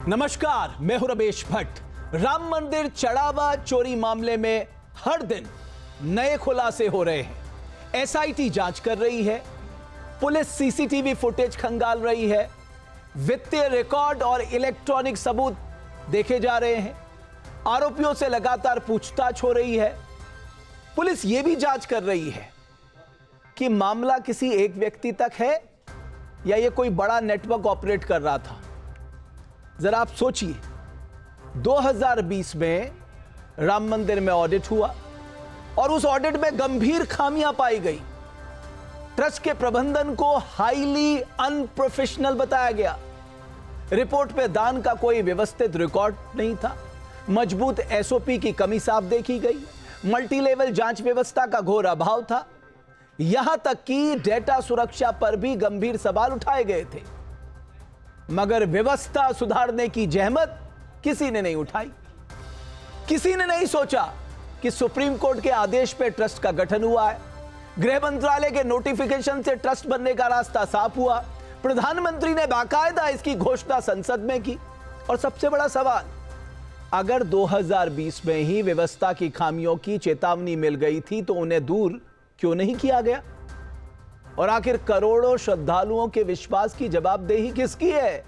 नमस्कार, मैं हूं रमेश भट्ट। राम मंदिर चढ़ावा चोरी मामले में हर दिन नए खुलासे हो रहे हैं। एसआईटी जांच कर रही है, पुलिस सीसीटीवी फुटेज खंगाल रही है, वित्तीय रिकॉर्ड और इलेक्ट्रॉनिक सबूत देखे जा रहे हैं, आरोपियों से लगातार पूछताछ हो रही है। पुलिस यह भी जांच कर रही है कि मामला किसी एक व्यक्ति तक है या यह कोई बड़ा नेटवर्क ऑपरेट कर रहा था। जरा आप सोचिए, 2020 में राम मंदिर में ऑडिट हुआ और उस ऑडिट में गंभीर खामियां पाई गई। ट्रस्ट के प्रबंधन को हाईली अनप्रोफेशनल बताया गया। रिपोर्ट पे दान का कोई व्यवस्थित रिकॉर्ड नहीं था। मजबूत एसओपी की कमी साफ देखी गई। मल्टी लेवल जांच व्यवस्था का घोर अभाव था। यहां तक कि डेटा सुरक्षा पर भी गंभीर सवाल उठाए गए थे, मगर व्यवस्था सुधारने की जहमत किसी ने नहीं उठाई। किसी ने नहीं सोचा कि सुप्रीम कोर्ट के आदेश पर ट्रस्ट का गठन हुआ है। गृह मंत्रालय के नोटिफिकेशन से ट्रस्ट बनने का रास्ता साफ हुआ। प्रधानमंत्री ने बाकायदा इसकी घोषणा संसद में की। और सबसे बड़ा सवाल, अगर 2020 में ही व्यवस्था की खामियों की चेतावनी मिल गई थी तो उन्हें दूर क्यों नहीं किया गया? और आखिर करोड़ों श्रद्धालुओं के विश्वास की जवाबदेही किसकी है?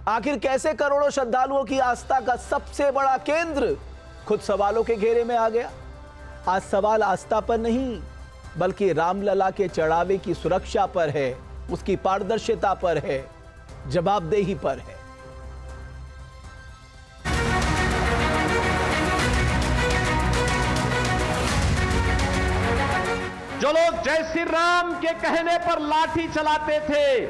आखिर कैसे करोड़ों श्रद्धालुओं की आस्था का सबसे बड़ा केंद्र खुद सवालों के घेरे में आ गया? आज सवाल आस्था पर नहीं, बल्कि रामलला के चढ़ावे की सुरक्षा पर है, उसकी पारदर्शिता पर है, जवाबदेही पर है। जो लोग जय श्री राम के कहने पर लाठी चलाते थे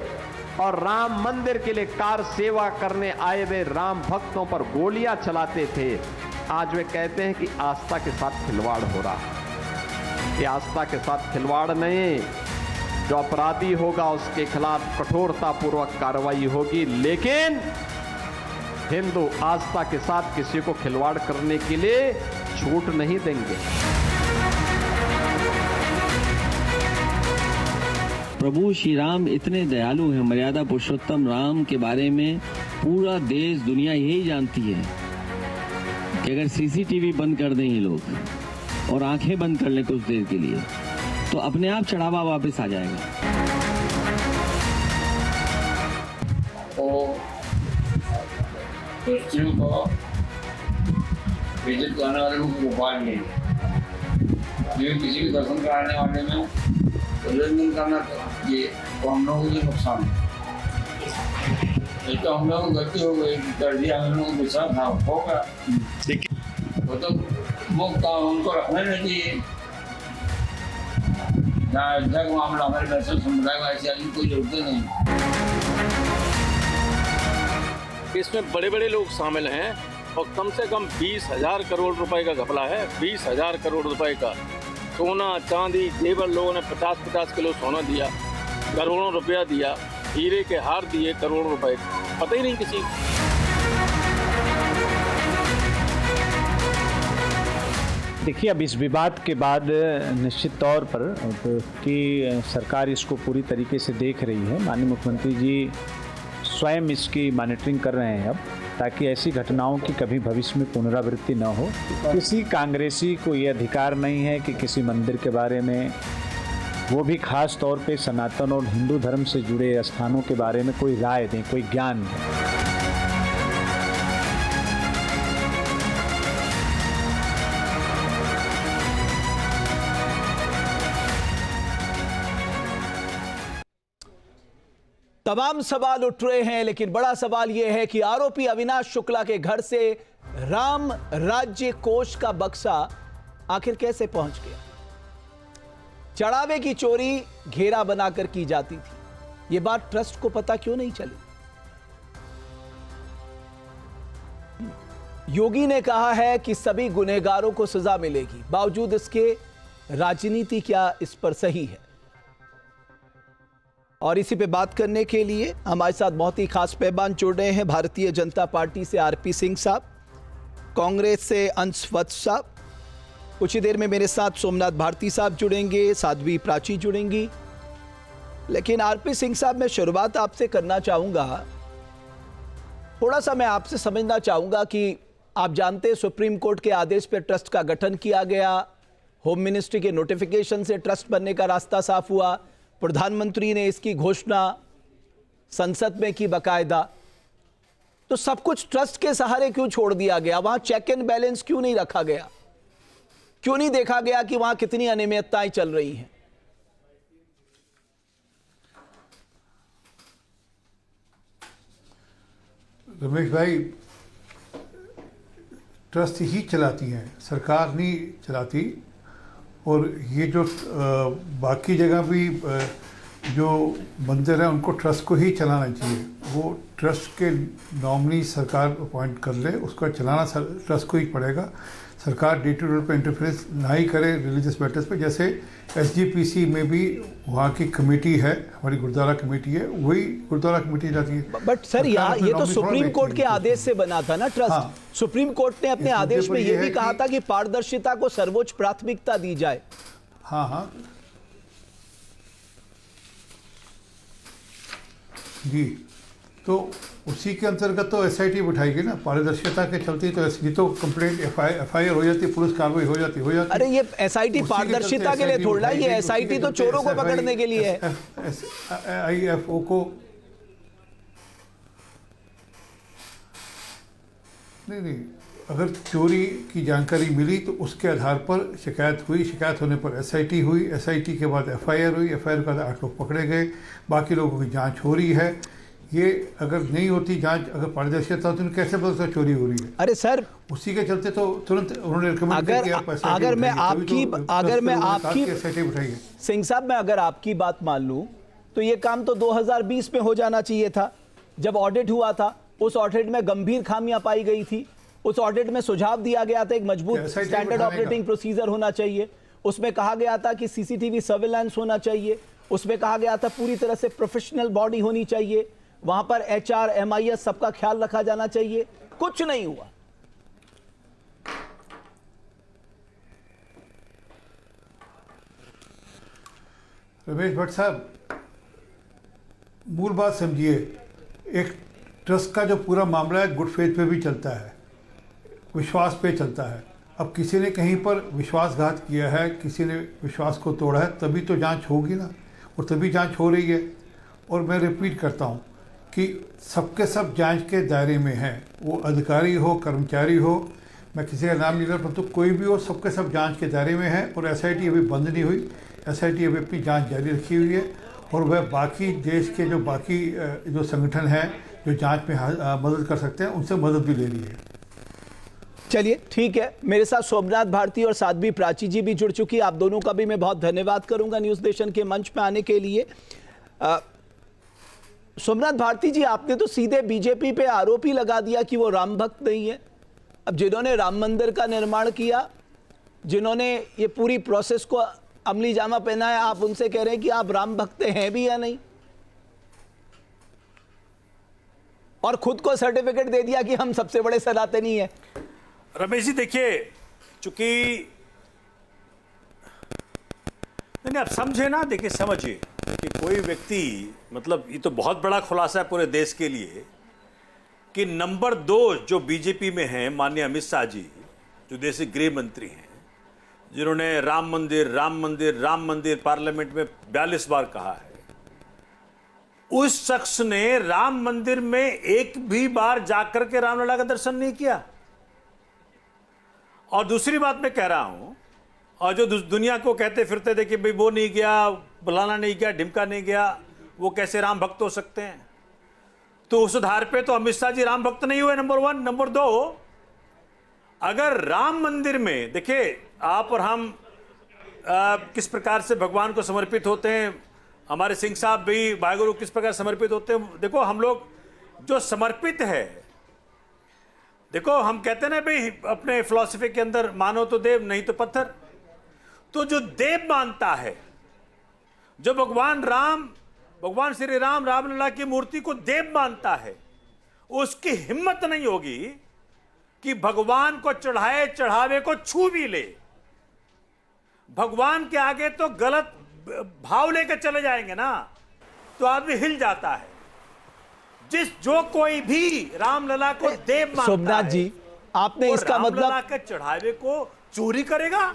और राम मंदिर के लिए कार सेवा करने आए हुए राम भक्तों पर गोलियां चलाते थे, आज वे कहते हैं कि आस्था के साथ खिलवाड़ हो रहा है। ये आस्था के साथ खिलवाड़ नहीं, जो अपराधी होगा उसके खिलाफ कठोरता पूर्वक कार्रवाई होगी, लेकिन हिंदू आस्था के साथ किसी को खिलवाड़ करने के लिए छूट नहीं देंगे। प्रभु श्री राम इतने दयालु हैं, मर्यादा पुरुषोत्तम राम के बारे में पूरा देश दुनिया यही जानती है कि अगर सीसीटीवी बंद कर दें ये लोग और आंखें बंद कर लें कुछ देर के लिए तो अपने आप चढ़ावा वापस आ जाएगा। तो ट्रस्टियों को विजिट करने वाले को उपाय नहीं, जो किसी भी दर्शन कराने वाले में लेन देन करना ये तो हम लोगों को ये नुकसान है। एक तो हम लोगों को गलती हो गई, कर दिया हम लोगों को विश्वास था होगा, ठीक है, वो तो वो काम हमको रखना नहीं चाहिए। जग मामला हमारे दर्शन समुदाय का ऐसे आदमी कोई जरूरत नहीं। इसमें बड़े बड़े लोग शामिल हैं और कम से कम 20,000 करोड़ रुपए का घपला है। 20,000 करोड़ रुपए का सोना चांदी जेवर, लोगों ने 50-50 किलो सोना दिया, करोड़ों रुपया दिया, हीरे के हार दिए करोड़ों रुपए, पता ही नहीं किसी। देखिए, अब इस विवाद के बाद निश्चित तौर पर कि सरकार इसको पूरी तरीके से देख रही है। माननीय मुख्यमंत्री जी स्वयं इसकी मॉनिटरिंग कर रहे हैं अब, ताकि ऐसी घटनाओं की कभी भविष्य में पुनरावृत्ति न हो। किसी कांग्रेसी को ये अधिकार नहीं है कि किसी मंदिर के बारे में, वो भी खास तौर पे सनातन और हिंदू धर्म से जुड़े स्थानों के बारे में कोई राय दें, कोई ज्ञान दें। तमाम सवाल उठ रहे हैं, लेकिन बड़ा सवाल यह है कि आरोपी अविनाश शुक्ला के घर से राम राज्य कोष का बक्सा आखिर कैसे पहुंच गया? चढ़ावे की चोरी घेरा बनाकर की जाती थी, यह बात ट्रस्ट को पता क्यों नहीं चली? योगी ने कहा है कि सभी गुनहगारों को सजा मिलेगी, बावजूद इसके राजनीति क्या इस पर सही है? और इसी पे बात करने के लिए हमारे साथ बहुत ही खास मेहमान जुड़ रहे हैं। भारतीय जनता पार्टी से आरपी सिंह साहब, कांग्रेस से अंश वत्स साहब, कुछ ही देर में मेरे साथ सोमनाथ भारती साहब जुड़ेंगे, साध्वी प्राची जुड़ेंगी। लेकिन आरपी सिंह साहब, मैं शुरुआत आपसे करना चाहूंगा थोड़ा सा मैं आपसे समझना चाहूंगा कि आप जानते हैं सुप्रीम कोर्ट के आदेश पर ट्रस्ट का गठन किया गया, होम मिनिस्ट्री के नोटिफिकेशन से ट्रस्ट बनने का रास्ता साफ हुआ, प्रधानमंत्री ने इसकी घोषणा संसद में की बाकायदा। तो सब कुछ ट्रस्ट के सहारे क्यों छोड़ दिया गया? वहां चेक एंड बैलेंस क्यों नहीं रखा गया? क्यों नहीं देखा गया कि वहां कितनी अनियमितताएं चल रही हैं? रमेश भाई, ट्रस्ट ही चलाती हैं, सरकार नहीं चलाती। और ये जो बाकी जगह भी जो मंदिर हैं उनको ट्रस्ट को ही चलाना चाहिए। वो ट्रस्ट के नॉमिनी सरकार अपॉइंट कर ले, उसका चलाना ट्रस्ट को ही पड़ेगा। सरकार डे टू डे पर इंटरफेरेंस ना ही करे रिलीजियस मैटर्स पे। जैसे SGPC में भी वहाँ की कमेटी है, हमारी गुरुद्वारा कमेटी है, वही गुरुद्वारा कमेटी जाती है। बट सर ये तो सुप्रीम कोर्ट के आदेश से बना था ना ट्रस्ट। हाँ। सुप्रीम कोर्ट ने अपने आदेश में ये भी कहा था कि पारदर्शिता को सर्वोच्च प्राथमिकता दी जाए। हाँ हाँ जी, तो उसी के अंतर्गत तो SIT बिठाएगी ना, पारदर्शिता के चलते। तो ये तो कंप्लेंट FIR हो जाती है, पुलिस कार्रवाई हो जाती है। अरे ये SIT पारदर्शिता के लिए थोड़ा, ये SIT तो चोरों को पकड़ने के लिए है। IFO को नहीं, अगर चोरी की जानकारी मिली तो उसके आधार पर शिकायत हुई, शिकायत होने पर SIT हुई, SIT के बाद FIR हुई, FIR के बाद 8 लोग पकड़े गए, बाकी लोगों की जांच हो रही है। ये अगर नहीं होती जांच, अगर पारदर्शिता होती तो कैसे पता चोरी हो रही है? अरे सर, उसी के चलते तो तुरंत उन्होंने रिकमेंड किया कि आप अगर मैं आपकी SIT बिठाइए। सिंह साहब, मैं अगर आपकी बात मान लूं तो ये काम तो 2020 में हो जाना चाहिए था, जब ऑडिट हुआ था। उस ऑडिट में गंभीर खामियां पाई गई थी। उस ऑडिट में सुझाव दिया गया था एक मजबूत स्टैंडर्ड ऑपरेटिंग प्रोसीजर होना चाहिए। उसमें कहा गया था कि CCTV सर्विलांस होना चाहिए। उसमें कहा गया था पूरी तरह से प्रोफेशनल बॉडी होनी चाहिए, वहां पर HR MIS सबका ख्याल रखा जाना चाहिए। कुछ नहीं हुआ। रमेश भट्ट साहब, मूल बात समझिए, एक ट्रस्ट का जो पूरा मामला है गुड फेथ पे भी चलता है, विश्वास पे चलता है। अब किसी ने कहीं पर विश्वासघात किया है, किसी ने विश्वास को तोड़ा है, तभी तो जांच होगी ना, और तभी जांच हो रही है। और मैं रिपीट करता हूं कि सबके सब जांच के दायरे में हैं, वो अधिकारी हो, कर्मचारी हो, मैं किसी का नाम नहीं ले रहा, परंतु कोई भी हो, सबके सब जांच के दायरे में है। और SIT अभी बंद नहीं हुई, SIT अभी अपनी जांच जारी रखी हुई है। और वह बाकी देश के जो बाकी जो संगठन हैं जो जांच में मदद कर सकते हैं, उनसे मदद भी ले रही है। चलिए ठीक है, मेरे साथ सोमनाथ भारती और साध्वी प्राची जी भी जुड़ चुकी। आप दोनों का भी मैं बहुत धन्यवाद करूंगा न्यूज़ नेशन के मंच पे आने के लिए। सोमनाथ भारती जी, आपने तो सीधे बीजेपी पे आरोप ही लगा दिया कि वो राम भक्त नहीं है। अब जिन्होंने राम मंदिर का निर्माण किया, जिन्होंने ये पूरी प्रोसेस को अमली जामा पहनाया, आप उनसे कह रहे हैं कि आप राम भक्त हैं भी या नहीं, और खुद को सर्टिफिकेट दे दिया कि हम सबसे बड़े सनातनी हैं। रमेश जी देखिए, चूंकि नहीं आप समझे ना, देखिए समझिए कि कोई व्यक्ति, मतलब ये तो बहुत बड़ा खुलासा है पूरे देश के लिए कि नंबर 2 जो बीजेपी में हैं माननीय अमित शाह जी, जो देश के गृह मंत्री हैं, जिन्होंने राम मंदिर राम मंदिर राम मंदिर पार्लियामेंट में 42 बार कहा है, उस शख्स ने राम मंदिर में एक भी बार जाकर के रामलला का दर्शन नहीं किया। और दूसरी बात मैं कह रहा हूं, और जो दुनिया को कहते फिरते थे कि भाई वो नहीं गया, फलाना नहीं गया, ढिमका नहीं गया, वो कैसे राम भक्त हो सकते हैं, तो उस आधार पे तो अमित शाह जी राम भक्त नहीं हुए, नंबर 1। नंबर 2, अगर राम मंदिर में देखिए आप और हम किस प्रकार से भगवान को समर्पित होते हैं, हमारे सिंह साहब भी वाहेगुरु किस प्रकार समर्पित होते हैं। देखो हम लोग जो समर्पित है, देखो हम कहते हैं ना भाई अपने फिलॉसफी के अंदर, मानो तो देव नहीं तो पत्थर। तो जो देव मानता है, जो भगवान राम, भगवान श्री राम रामलला की मूर्ति को देव मानता है, उसकी हिम्मत नहीं होगी कि भगवान को चढ़ाए चढ़ावे को छू भी ले। भगवान के आगे तो गलत भाव लेकर चले जाएंगे ना, तो आदमी हिल जाता है। जो कोई भी रामलला को देव मानता सोमनाथ है, जी, आपने वो इसका रामलला मतलब के चढ़ावे को चोरी करेगा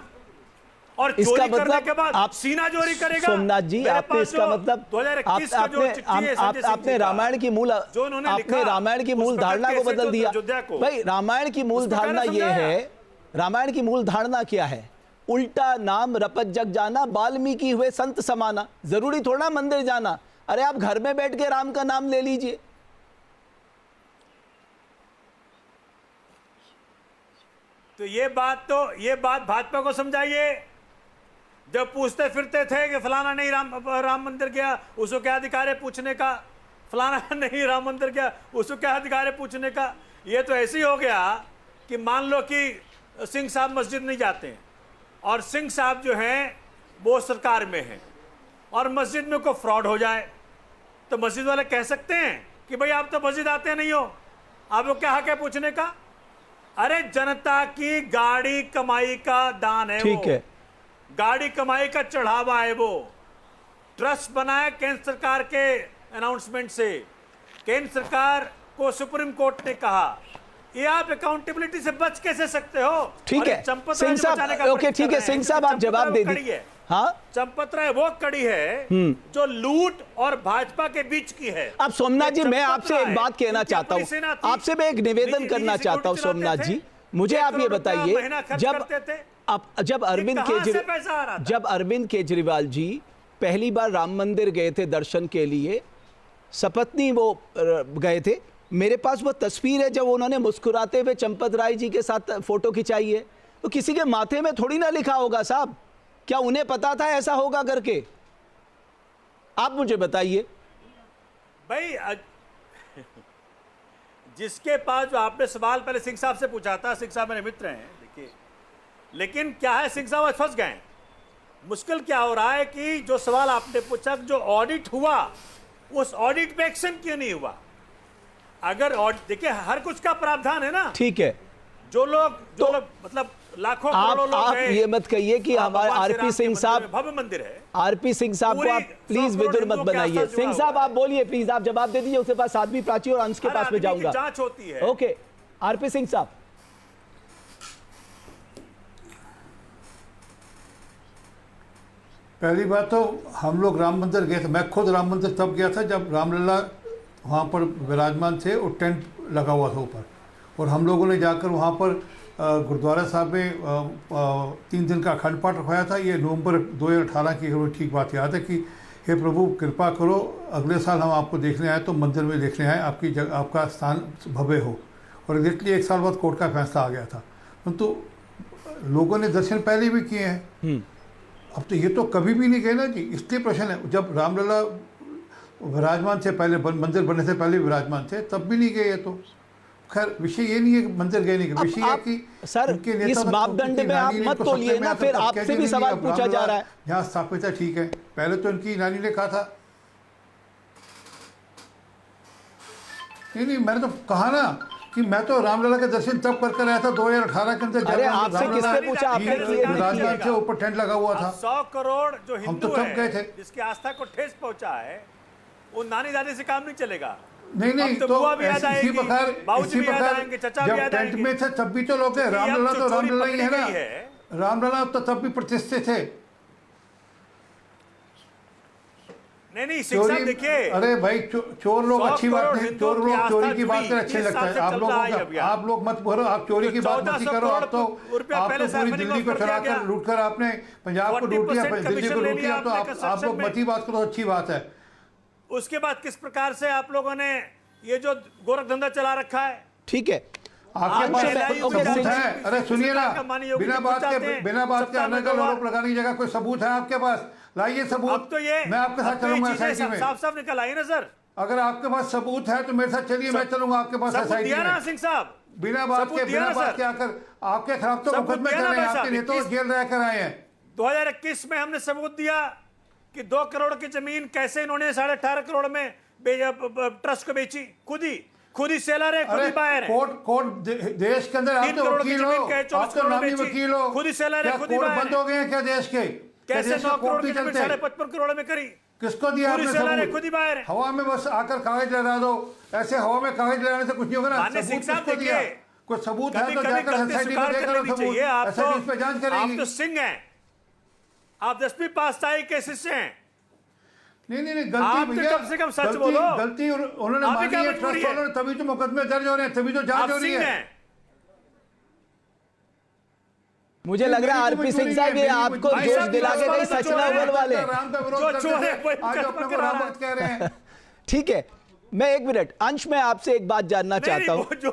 और इसका चोरी करने मतलब के बाद आप सीना चोरी करेगा। सोमनाथ जी, मेरे आपने पास इसका जो मतलब 2021 का जो चिट्ठी है संजय सिंह आपने जी का, रामायण की मूल जो उन्होंने आपने लिखा, रामायण की उस मूल पर धारणा को कैसे बदल जो दिया। अयोध्या को, भाई रामायण की मूल उसको धारणा कैसे ये समझाया? है, रामायण की मूल धारणा क्या है? उल्टा नाम रपट जग जाना, वाल्मीकि हुए संत समाना। जरूरी थोड़ा मंदिर जाना, अरे आप घर में बैठ के राम का नाम ले लीजिए। तो ये बात भाजपा को समझाइए। जब पूछते फिरते थे कि फलाना नहीं राम मंदिर गया, उसको क्या अधिकार है पूछने का, फलाना नहीं राम मंदिर गया, उसको क्या अधिकार है पूछने का। ये तो ऐसे ही हो गया कि मान लो कि सिंह साहब मस्जिद नहीं जाते हैं और सिंह साहब जो हैं वो सरकार में हैं और मस्जिद में कोई फ्रॉड हो जाए तो मस्जिद वाले कह सकते हैं कि भाई आप तो मस्जिद आते नहीं हो, आपको क्या हक है पूछने का। अरे जनता की गाड़ी कमाई का दान है, ठीक है, गाड़ी कमाई का चढ़ावा है। वो ट्रस्ट बनाया केंद्र सरकार के अनाउंसमेंट से, केंद्र सरकार को सुप्रीम कोर्ट ने कहा। ये आप अकाउंटेबिलिटी से बच कैसे सकते हो? ठीक है सिंह साहब, ओके ठीक है सिंह साहब, आप जवाब दे दीजिए। हाँ, चंपत राय वो कड़ी है जो लूट और भाजपा के बीच की है। अब सोमनाथ जी, मैं आपसे एक बात कहना चाहता हूँ, आपसे मैं एक निवेदन करना चाहता हूँ सोमनाथ जी, मुझे आप ये बताइए, जब अरविंद केजरीवाल जी पहली बार राम मंदिर गए थे दर्शन के लिए, सपत्नी वो गए थे, मेरे पास वो तस्वीर है जब उन्होंने मुस्कुराते हुए चंपत राय जी के साथ फोटो खिंचाई है। तो किसी के माथे में थोड़ी ना लिखा होगा साहब, क्या उन्हें पता था ऐसा होगा करके? आप मुझे बताइए भाई। जिसके पास जो आपने सवाल पहले सिंह साहब से पूछा था, सिंह साहब मेरे मित्र हैं, देखिए, लेकिन क्या है सिंह साहब आज फंस गए। मुश्किल क्या हो रहा है कि जो सवाल आपने पूछा, जो ऑडिट हुआ उस ऑडिट पे एक्शन क्यों नहीं हुआ? अगर देखिए हर कुछ का प्रावधान है ना, ठीक है, जो लोग मतलब लाखों करोड़ों लोग आप ये मत कहिए कि हमारे आरपी सिंह साहब, भव्य मंदिर है, आरपी सिंह साहब को आप प्लीज विदुर मत बनाइए। सिंह साहब आप बोलिए प्लीज, आप जवाब दे दीजिए, उसके पास साध्वी प्राची और अंश के पास में जाऊंगा। जांच होती है। ओके आरपी सिंह साहब, पहली बात तो हम लोग राम मंदिर गए थे, मैं खुद राम मंदिर तब गया था जब रामलला वहाँ पर विराजमान थे और टेंट लगा हुआ था ऊपर, और हम लोगों ने जाकर वहाँ पर गुरुद्वारा साहब में 3 दिन का अखंड पाठ रखवाया था। ये नवंबर 2018 की ठीक बात याद है कि हे प्रभु कृपा करो अगले साल हम आपको देखने आए तो मंदिर में देखने आए, आपका स्थान भव्य हो। और एग्जैक्टली 1 साल बाद कोर्ट का फैसला आ गया था, तो लोगों ने दर्शन पहले भी किए हैं। अब तो ये तो कभी भी नहीं गए ना जी, इसलिए प्रश्न है। जब रामलला विराजमान थे, पहले मंदिर बनने से पहले विराजमान थे, तब भी नहीं गए। तो खैर विषय ये नहीं है कि मंदिर गए नहीं, विषय है कि सर इस मापदंड में आप मत तोलिए ना, फिर आपसे भी सवाल पूछा जा रहा है। यहाँ स्थापित है, ठीक है, पहले तो इनकी नानी ने कहा था। नहीं, मैंने तो कहा ना कि मैं तो रामलला के दर्शन तब कर आया था 2018 के अंदर। अरे आपसे किसने पूछा? आपने विराजमान थे, ऊपर टेंट लगा हुआ था। 100 करोड़ जो हम हिंदू तो तब गए थे, जिसकी आस्था को ठेस पहुंचा है, वो नानी दादी से काम नहीं चलेगा। नहीं तो इसी प्रकार जब टेंट में थे तब भी तो लोग गए। रामलला तो रामलला ही है ना, रामलला तो तब भी प्रतिष्ठित थे। नहीं सिंह साहब देखिए, अरे भाई चोर लोग अच्छी बात नहीं, चोर लोग चोरी की बात कर अच्छे लगता है। आप लोग मत बोलो, आप चोरी की बात मत करो। आप तो पूरी दिल्ली को चुरा कर लूट कर आपने पंजाब को लूट लिया, दिल्ली को लूट लिया, तो आप लोग मत ही बात करो, अच्छी बात है। उसके बाद किस प्रकार से आप लोगों ने ये जो गोरख धंधा चला रखा है, ठीक है, आपके पास सबूत है? अरे सुनिए ना, बिना बात के अनर्गल आरोप लगाने की जगह कोई सबूत है आपके पास? लाइए सबूत। अब तो ये मैं आपके साथ चलूंगा एसआईटी में। साफ निकल आई ना सर। अगर आपके पास सबूत है तो मेरे साथ चलिए, मैं चलूंगा आपके पास एसआईटी में। सिंह साहब बिना बात के आकर आपके खिलाफ तो मुकदमे कर रहे हैं, आपके नेता जेल रहकर आए हैं। 2021 में हमने सबूत दिया कि 2 करोड़ की जमीन कैसे इन्होंने 18.5 करोड़ में ट्रस्ट को बेची, खुद ही सेलर है, खुद ही बायर है। कोर्ट देश के अंदर आप तो वकील हो, आप तो नामी वकील हो, खुद ही सेलर है, खुद ही बायर है। बंद हो गए हैं क्या देश के? कैसे 9 करोड़ की जमीन 55 करोड़ में करी? किसको दिया पूरी आपने सलाह सबूत? खुद ही बाहर है। हवा में बस आकर कागज लहरा दो, ऐसे हवा में कागज लहराने से कुछ नहीं होगा ना। माननीय सबूत सिंह साहब किसको दिया? देखिए, कोई सबूत है तो कभी-कभी जाकर गलती एसआईटी में स्वीकार कर देकर लेनी सबूत, चाहिए। आप एसआईटी इस पे जांच करेगी। तो सिंह हैं, आप 10वीं पातशाही के शिष्य हैं। नहीं नहीं नहीं, आप गलती तो भैया, कम से कम सच गलती बोलो। गलती उन्होंने आप ही मानी क्या है, मजबूरी ट्रस्ट है? वालों ने, तभी तो मुकदमे दर्ज हो रहे हैं, तभी तो जांच आप हो रही सिंह है। हैं। मुझे लग रहा है आरपी सिंह साहब ये आपको भाई जोश साहब, दिला के गई जो सचना उगल वाले। राम का विरोध जो करते चोर है, थे, वही आज मुकदमा अपने को करा राम रहा भक्त कह रहे हैं। ठीक है, मैं एक मिनट, अंश मैं आपसे एक बात जानना चाहता हूं। जो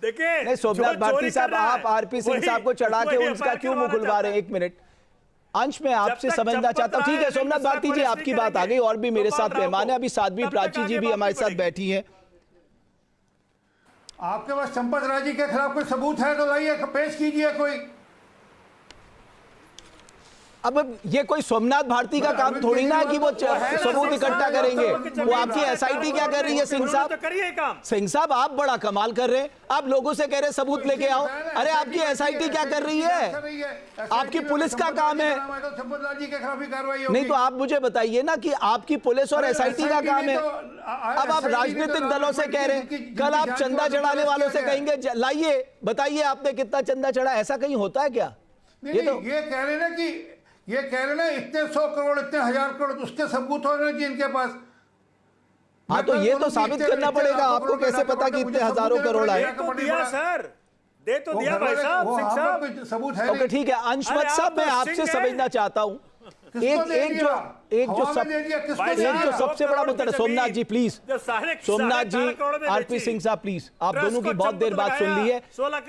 देखिए, नहीं, सोमनाथ भारती साहब, आप आरपी सिंह साहब को चढ़ा के उनका क्यों मुंह खुलवा रहे हैं? एक मिनट, अंश में आपसे तक समझना चंपत चाहता हूं। ठीक है राय सोमनाथ भारती जी, नहीं आपकी बात आ गई, और भी मेरे साथ मेहमान है, अभी साध्वी तब तक प्राची जी आगे भी बात हमारे नहीं साथ बढ़ेगी। बैठी हैं। आपके पास चंपत राय जी के खिलाफ कोई सबूत है तो लाइए, पेश कीजिए कोई। अब ये कोई सोमनाथ भारती का काम थोड़ी ना है कि वो सबूत इकट्ठा करेंगे। वो आपकी एसआईटी क्या कर रही है? सिंह साहब, तो करिए काम। सिंह साहब आप बड़ा कमाल कर रहे हैं, आप लोगों से कह रहे हैं सबूत लेके आओ। अरे आपकी एसआईटी क्या कर रही है? आपकी पुलिस का काम है। चंपत राय जी के खिलाफ ही कार्रवाई नहीं तो आप मुझे बताइए ना कि आपकी पुलिस और एसआईटी का काम है। अब आप राजनीतिक दलों से कह रहे हैं, कल आप चंदा चढ़ाने वालों से कहेंगे लाइए बताइए आपने कितना चंदा चढ़ा। ऐसा कहीं होता है क्या? ये कह रहे ना कि ये कह रहे ना इतने 100 करोड़, इतने 1000 करोड़, उसके सबूत होने चाहिए इनके पास। हाँ तो ये तो साबित करना पड़ेगा। आपको कैसे पता कि इतने हजारों करोड़ आए? दे तो दिया सर, दे तो दिया भाई साहब, सिंह साहब। सबूत है। ओके ठीक है, अंशमत साहब मैं आपसे समझना चाहता हूँ, एक जो सबसे बड़ा मुद्दा है। सोमनाथ जी प्लीज, सोमनाथ जी, आरपी सिंह साहब प्लीज, आप दोनों की बहुत देर बाद सुन ली है।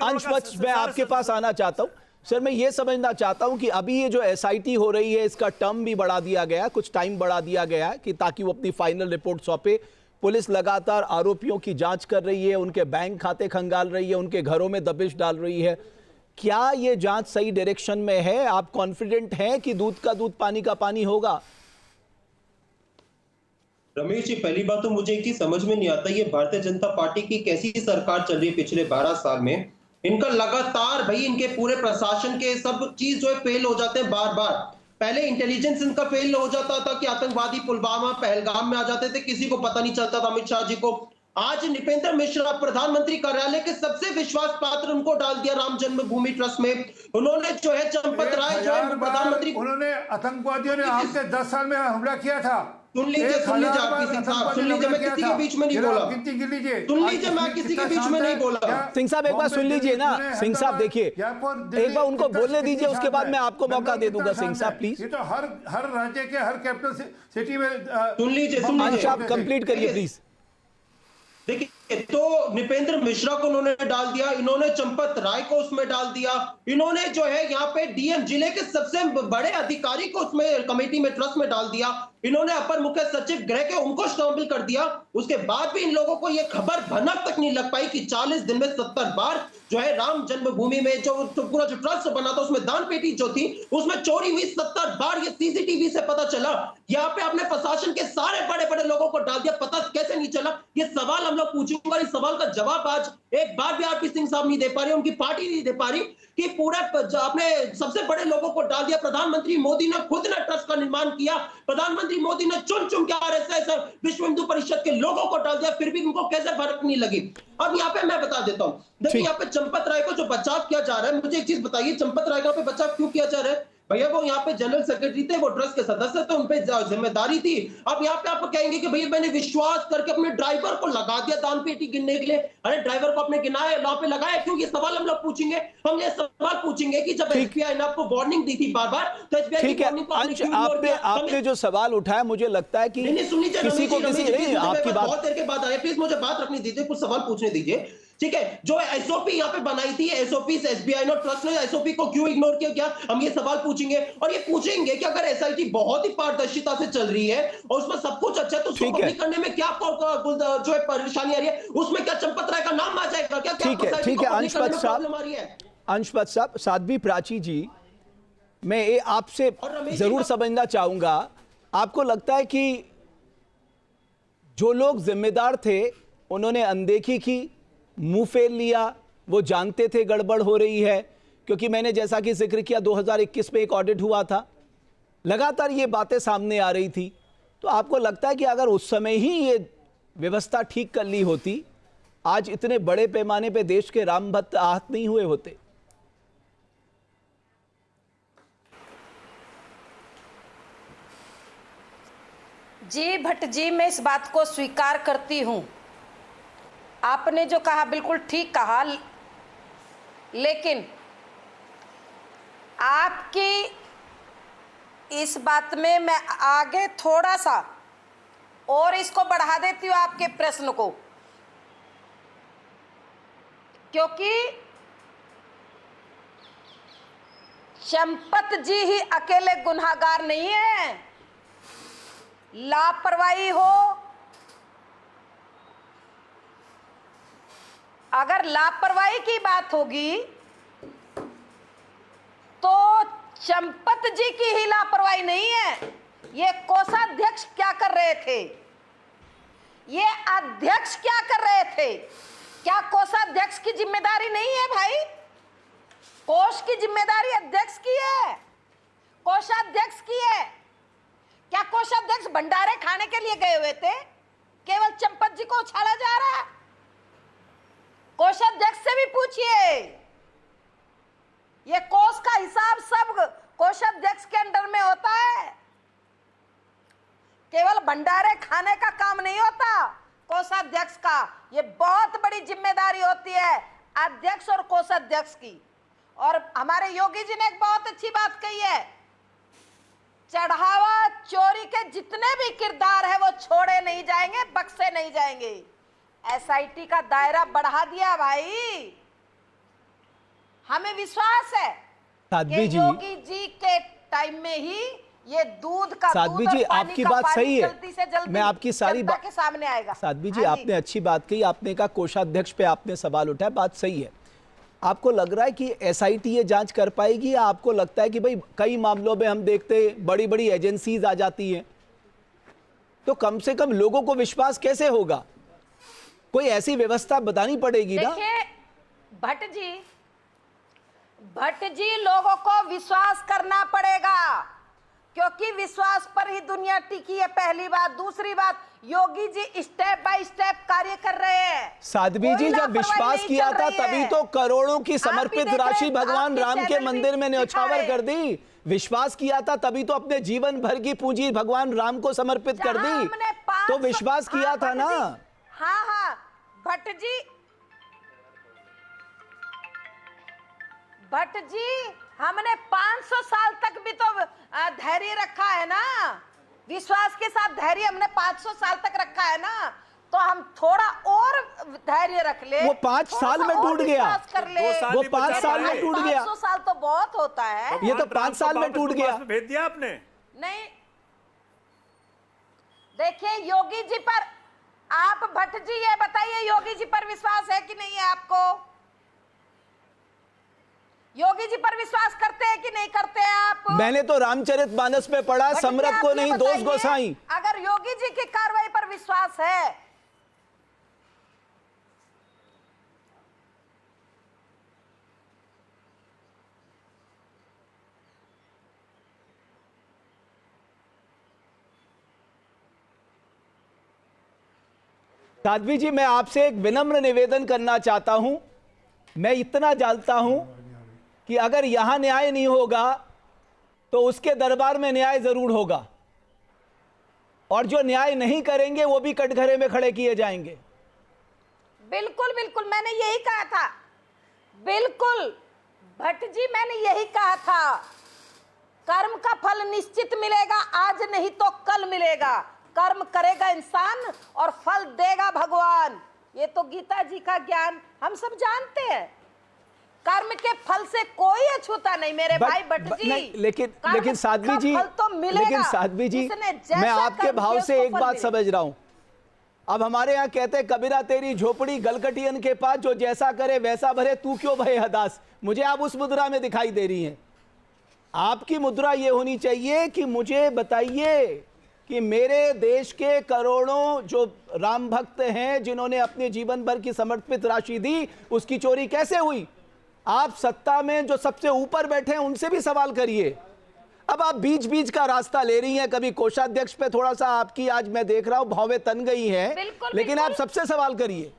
अंशमत मैं आपके पास आना चाहता हूँ। सर मैं ये समझना चाहता हूं कि अभी ये जो एसआईटी हो रही है इसका टर्म भी बढ़ा दिया गया है, कुछ टाइम बढ़ा दिया गया है कि ताकि वो अपनी फाइनल रिपोर्ट सौंपे। पुलिस लगातार आरोपियों की जांच कर रही है, उनके बैंक खाते खंगाल रही है, उनके घरों में दबिश डाल रही है। क्या ये जांच सही डायरेक्शन में है? आप कॉन्फिडेंट हैं कि दूध का दूध पानी का पानी होगा? रमेश जी, पहली बात तो मुझे एक चीज समझ में नहीं आता, ये भारतीय जनता पार्टी की कैसी सरकार चल रही है पिछले 12 साल में। इनका लगातार भाई इनके पूरे प्रशासन के सब चीज जो है फेल हो जाते हैं बार बार। पहले इंटेलिजेंस इनका फेल हो जाता था कि आतंकवादी पुलवामा पहलगाम में आ जाते थे, किसी को पता नहीं चलता था अमित शाह जी को। आज नृपेंद्र मिश्रा प्रधानमंत्री कार्यालय के सबसे विश्वास पात्र उनको डाल दिया राम जन्मभूमि ट्रस्ट में। उन्होंने जो है चंपत राय जो है प्रधानमंत्री, उन्होंने आतंकवादियों ने आपके 10 साल में हमला किया था। सुन लीजिए आरपी सिंह साहब, सुन लीजिए, मैं किसी के बीच में नहीं बोला। सुन लीजिए, मैं किसी के बीच में नहीं बोला। सिंह साहब एक बार सुन लीजिए ना। सिंह साहब देखिए, एक बार उनको बोलने दीजिए, उसके बाद मैं आपको मौका दे दूंगा। सिंह साहब प्लीज। ये तो हर राज्य के हर कैपिटल सिटी में सुन लीजिए, अंश आप कंप्लीट करिए प्लीज। देखिए, तो नृपेंद्र मिश्रा को उन्होंने डाल दिया, इन्होंने चंपत राय को उसमें डाल दिया, इन्होंने जो है यहाँ पे डीएम जिले के सबसे बड़े अधिकारी को उसमें कमेटी में ट्रस्ट में डाल दिया, इन्होंने अपर मुख्य सचिव गृह के उनको शामिल कर दिया। उसके बाद भी इन लोगों को ये खबर भनक तक नहीं लग पाई कि 40 दिन में 70 बार जो है राम जन्मभूमि में जो पूरा जो ट्रस्ट बना था उसमें दान पेटी जो थी उसमें चोरी हुई 70 बार। ये सीसीटीवी से पता चला। यहाँ पे आपने प्रशासन के सारे बड़े बड़े लोगों को डाल दिया, पता कैसे नहीं चला? ये सवाल हम लोग पूछूंगा, इस सवाल का जवाब आज एक बार भी आरपी सिंह साहब नहीं दे पा रहे, उनकी पार्टी नहीं दे पा रही कि पूरा आपने सबसे बड़े लोगों को डाल दिया। प्रधानमंत्री मोदी ने खुद ने ट्रस्ट का निर्माण किया, प्रधानमंत्री मोदी ने चुन चुन के आरएसएस विश्व हिंदू परिषद के लोगों को डाल दिया, फिर भी उनको कैसे फर्क नहीं लगी? अब यहाँ पे मैं बता देता हूँ, देखिए यहाँ पे चंपत राय को जो बचाव किया जा रहा है, मुझे एक चीज बताइए, चंपत राय का पे बचाव क्यों किया जा रहा है? भैया वो यहाँ पे जनरल सेक्रेटरी थे, वो ट्रस्ट के सदस्य थे, उन पे जिम्मेदारी थी। अब यहाँ पे आप कहेंगे कि भैया मैंने विश्वास करके अपने ड्राइवर को लगा दिया दान पेटी गिनने के लिए। अरे ड्राइवर को अपने गिनाया, वहां पे लगाया क्यों? ये सवाल हम लोग पूछेंगे। हम ये सवाल पूछेंगे कि जब एसबीआई ने आपको वार्निंग दी थी बार बार, तो एसबीआई की वार्निंग को आपने क्यों इग्नोर किया? आपने जो सवाल उठाया मुझे लगता है कि किसी को किसी आपकी बात बहुत देर के बाद आए, प्लीज मुझे बात रखने दीजिए, कुछ सवाल पूछने दीजिए। ठीक है, जो एसओपी यहाँ पे बनाई थी, एसओपी एसबीआई ने ट्रस्ट ने एसओपी को क्यों इग्नोर किया? क्या हम ये सवाल पूछेंगे? और ये पूछेंगे कि अगर एसआईटी बहुत ही पारदर्शिता से चल रही है और उसमें सब कुछ अच्छा है, तो उसको पब्लिक करने में क्या जो है परेशानी आ रही है? उसमें क्या चंपत राय का नाम आ जाएगा? क्या ठीक है अंशपत साहब, साध्वी प्राची जी, मैं आपसे जरूर समझना चाहूंगा, आपको लगता है कि जो लोग जिम्मेदार थे उन्होंने अनदेखी की, मुंह फेर लिया, वो जानते थे गड़बड़ हो रही है? क्योंकि मैंने जैसा कि जिक्र किया 2021 में एक ऑडिट हुआ था, लगातार ये बातें सामने आ रही थी तो आपको लगता है कि अगर उस समय ही ये व्यवस्था ठीक कर ली होती, आज इतने बड़े पैमाने पे देश के राम भक्त आहत नहीं हुए होते? जी भट्ट जी, मैं इस बात को स्वीकार करती हूं। आपने जो कहा बिल्कुल ठीक कहा, लेकिन आपकी इस बात में मैं आगे थोड़ा सा और इसको बढ़ा देती हूँ आपके प्रश्न को, क्योंकि चंपत जी ही अकेले गुनहगार नहीं है। लापरवाही हो, अगर लापरवाही की बात होगी तो चंपत जी की ही लापरवाही नहीं है। ये कोषाध्यक्ष क्या कर रहे थे, ये अध्यक्ष क्या कर रहे थे? क्या कोषाध्यक्ष की जिम्मेदारी नहीं है भाई? कोष की जिम्मेदारी अध्यक्ष की है, कोषाध्यक्ष की है। क्या कोषाध्यक्ष भंडारे खाने के लिए गए हुए थे? केवल चंपत जी को उछाला जा रहा है? कोषाध्यक्ष से भी पूछिए। ये कोष का हिसाब सब कोषाध्यक्ष के अंडर में होता है। केवल भंडारे खाने का काम नहीं होता कोषाध्यक्ष का, ये बहुत बड़ी जिम्मेदारी होती है अध्यक्ष और कोषाध्यक्ष की। और हमारे योगी जी ने एक बहुत अच्छी बात कही है, चढ़ावा चोरी के जितने भी किरदार है वो छोड़े नहीं जाएंगे, बख्शे नहीं जाएंगे। एसआईटी का दायरा बढ़ा दिया भाई। हमें विश्वास है कि योगी जी के टाइम में ही ये दूध का साध्वी जी, आपकी बात सही है, मैं आपकी सारी बात के सामने आएगा। साध्वी जी, आपने अच्छी बात कही, आपने कहा कोषाध्यक्ष पे आपने सवाल उठाया, बात सही है। आपको लग रहा है कि एसआईटी ये जांच कर पाएगी, या आपको लगता है कि भाई कई मामलों में हम देखते बड़ी बड़ी एजेंसीज आ जाती हैं, तो कम से कम लोगों को विश्वास कैसे होगा? कोई ऐसी व्यवस्था बतानी पड़ेगी ना। देखिए भट्ट जी, लोगों को विश्वास करना पड़ेगा, क्योंकि विश्वास पर ही दुनिया टिकी है, पहली बात। दूसरी बात, Yogi ji step by step कार्य कर रहे हैं। साध्वी जी, जब विश्वास किया था तभी तो करोड़ों की समर्पित राशि भगवान राम के मंदिर में न्यौछावर कर दी। विश्वास किया था तभी तो अपने जीवन भर की पूंजी भगवान राम को समर्पित कर दी, तो विश्वास किया था ना। हाँ भट्ट जी, हमने 500 साल तक भी तो धैर्य रखा है ना, विश्वास के साथ धैर्य हमने 500 साल तक रखा है ना, तो हम थोड़ा और धैर्य रख ले। वो 5 साल में टूट गया, वो 5 साल में टूट गया। 500 साल तो बहुत होता है, ये तो 5 साल में टूट गया। भेज दिया आपने? नहीं, देखिए योगी जी पर, आप भट्ट जी ये बताइए, योगी जी पर विश्वास है कि नहीं है आपको? योगी जी पर विश्वास करते हैं कि नहीं करते हैं आप? मैंने तो रामचरितमानस में पढ़ा, समरथ को नहीं दोष गोसाई। अगर योगी जी की कार्रवाई पर विश्वास है, साध्वी जी, मैं आपसे एक विनम्र निवेदन करना चाहता हूं। मैं इतना जानता हूं कि अगर यहां न्याय नहीं होगा तो उसके दरबार में न्याय जरूर होगा, और जो न्याय नहीं करेंगे वो भी कटघरे में खड़े किए जाएंगे। बिल्कुल बिल्कुल, मैंने यही कहा था। बिल्कुल भट्ट जी, मैंने यही कहा था, कर्म का फल निश्चित मिलेगा, आज नहीं तो कल मिलेगा। कर्म करेगा इंसान और फल देगा भगवान। ये तो गीता जी का ज्ञान हम सब जानते हैं। कर्म के फल से कोई अछूता नहीं मेरे भाई भट्ट जी। लेकिन साध्वी जी, लेकिन साध्वी जी, मैं आपके भाव से एक बात समझ रहा हूं। अब हमारे यहाँ कहते हैं, कबीरा तेरी झोपड़ी गलकटियन के पास, जो जैसा करे वैसा भरे, तू क्यों भय हदास। मुझे आप उस मुद्रा में दिखाई दे रही हैं। आपकी मुद्रा ये होनी चाहिए कि मुझे बताइए कि मेरे देश के करोड़ों जो राम भक्त हैं, जिन्होंने अपने जीवन भर की समर्पित राशि दी, उसकी चोरी कैसे हुई। आप सत्ता में जो सबसे ऊपर बैठे हैं उनसे भी सवाल करिए। अब आप बीच बीच का रास्ता ले रही हैं, कभी कोषाध्यक्ष पे थोड़ा सा आपकी आज मैं देख रहा हूं भौवें तन गई हैं, लेकिन आप सबसे सवाल करिए।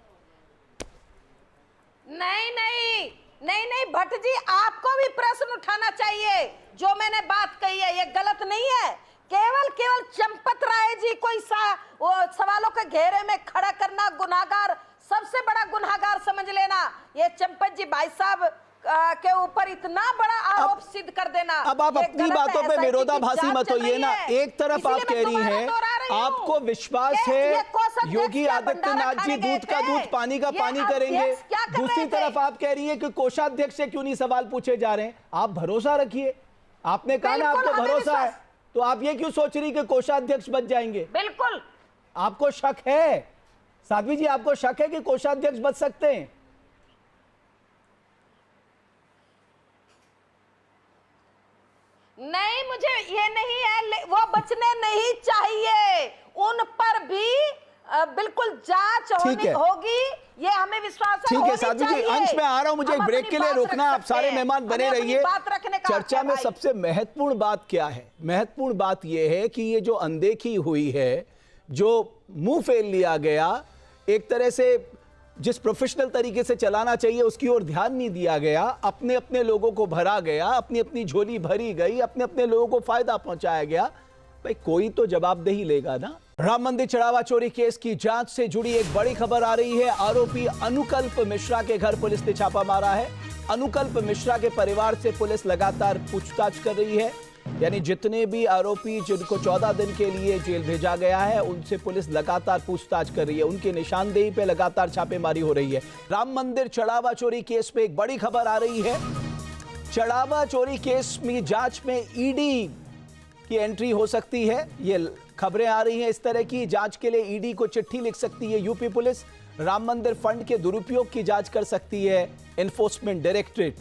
नहीं भट्ट जी, आपको भी प्रश्न उठाना चाहिए। जो मैंने बात कही है ये गलत नहीं है। केवल चंपत राय जी कोई सवालों के घेरे में खड़ा करना, गुनाहगार, सबसे बड़ा गुनाहगार समझ लेना, ये चंपत जी भाई साहब के ऊपर इतना बड़ा आरोप सिद्ध कर देना। अब आप अपनी बातों पे विरोधाभासी मत होइए ना। एक तरफ आप कह रही हैं आपको विश्वास है योगी आदित्यनाथ जी दूध का दूध पानी का पानी करेंगे, दूसरी तरफ आप कह रही हैं कि कोषाध्यक्ष से क्यों नहीं सवाल पूछे जा रहे हैं। आप भरोसा रखिए, आपने कहा ना आपको भरोसा है, तो आप ये क्यों सोच रही कि कोषाध्यक्ष बच जाएंगे? बिल्कुल आपको शक है साध्वी जी, आपको शक है कि कोषाध्यक्ष बच सकते हैं? नहीं, मुझे ये नहीं है, वो बचने नहीं चाहिए। उन पर भी बिल्कुल जांच होगी, ये हमें विश्वास है। ठीक है साध्वी जी, अंश में आ रहा हूं, मुझे एक ब्रेक के लिए रोकना है। आप सारे मेहमान बने रहिए। चर्चा में सबसे महत्वपूर्ण बात क्या है? महत्वपूर्ण बात यह है कि ये जो अनदेखी हुई है, जो मुंह फेर लिया गया, एक तरह से जिस प्रोफेशनल तरीके से चलाना चाहिए उसकी ओर ध्यान नहीं दिया गया, अपने अपने लोगों को भरा गया, अपनी अपनी झोली भरी गई, अपने अपने लोगों को फायदा पहुंचाया गया। भाई कोई तो जवाबदेही लेगा ना। राम मंदिर चढ़ावा चोरी केस की जांच से जुड़ी एक बड़ी खबर आ रही है। आरोपी अनुकल्प मिश्रा के घर पुलिस ने छापा मारा है। अनुकल्प मिश्रा के परिवार से पुलिस लगातार पूछताछ कर रही है, यानी जितने भी आरोपी जिनको 14 दिन के लिए जेल भेजा गया है उनसे पुलिस लगातार पूछताछ कर रही है, उनकी निशानदेही पे लगातार छापेमारी हो रही है। राम मंदिर चढ़ावा चोरी केस पे एक बड़ी खबर आ रही है। चढ़ावा चोरी केस में जांच में ईडी की एंट्री हो सकती है, ये खबरें आ रही हैं इस तरह की। जांच के लिए ईडी को चिट्ठी लिख सकती है यूपी पुलिस। राम मंदिर फंड के दुरुपयोग की जांच कर सकती है एनफोर्समेंट डायरेक्टरेट।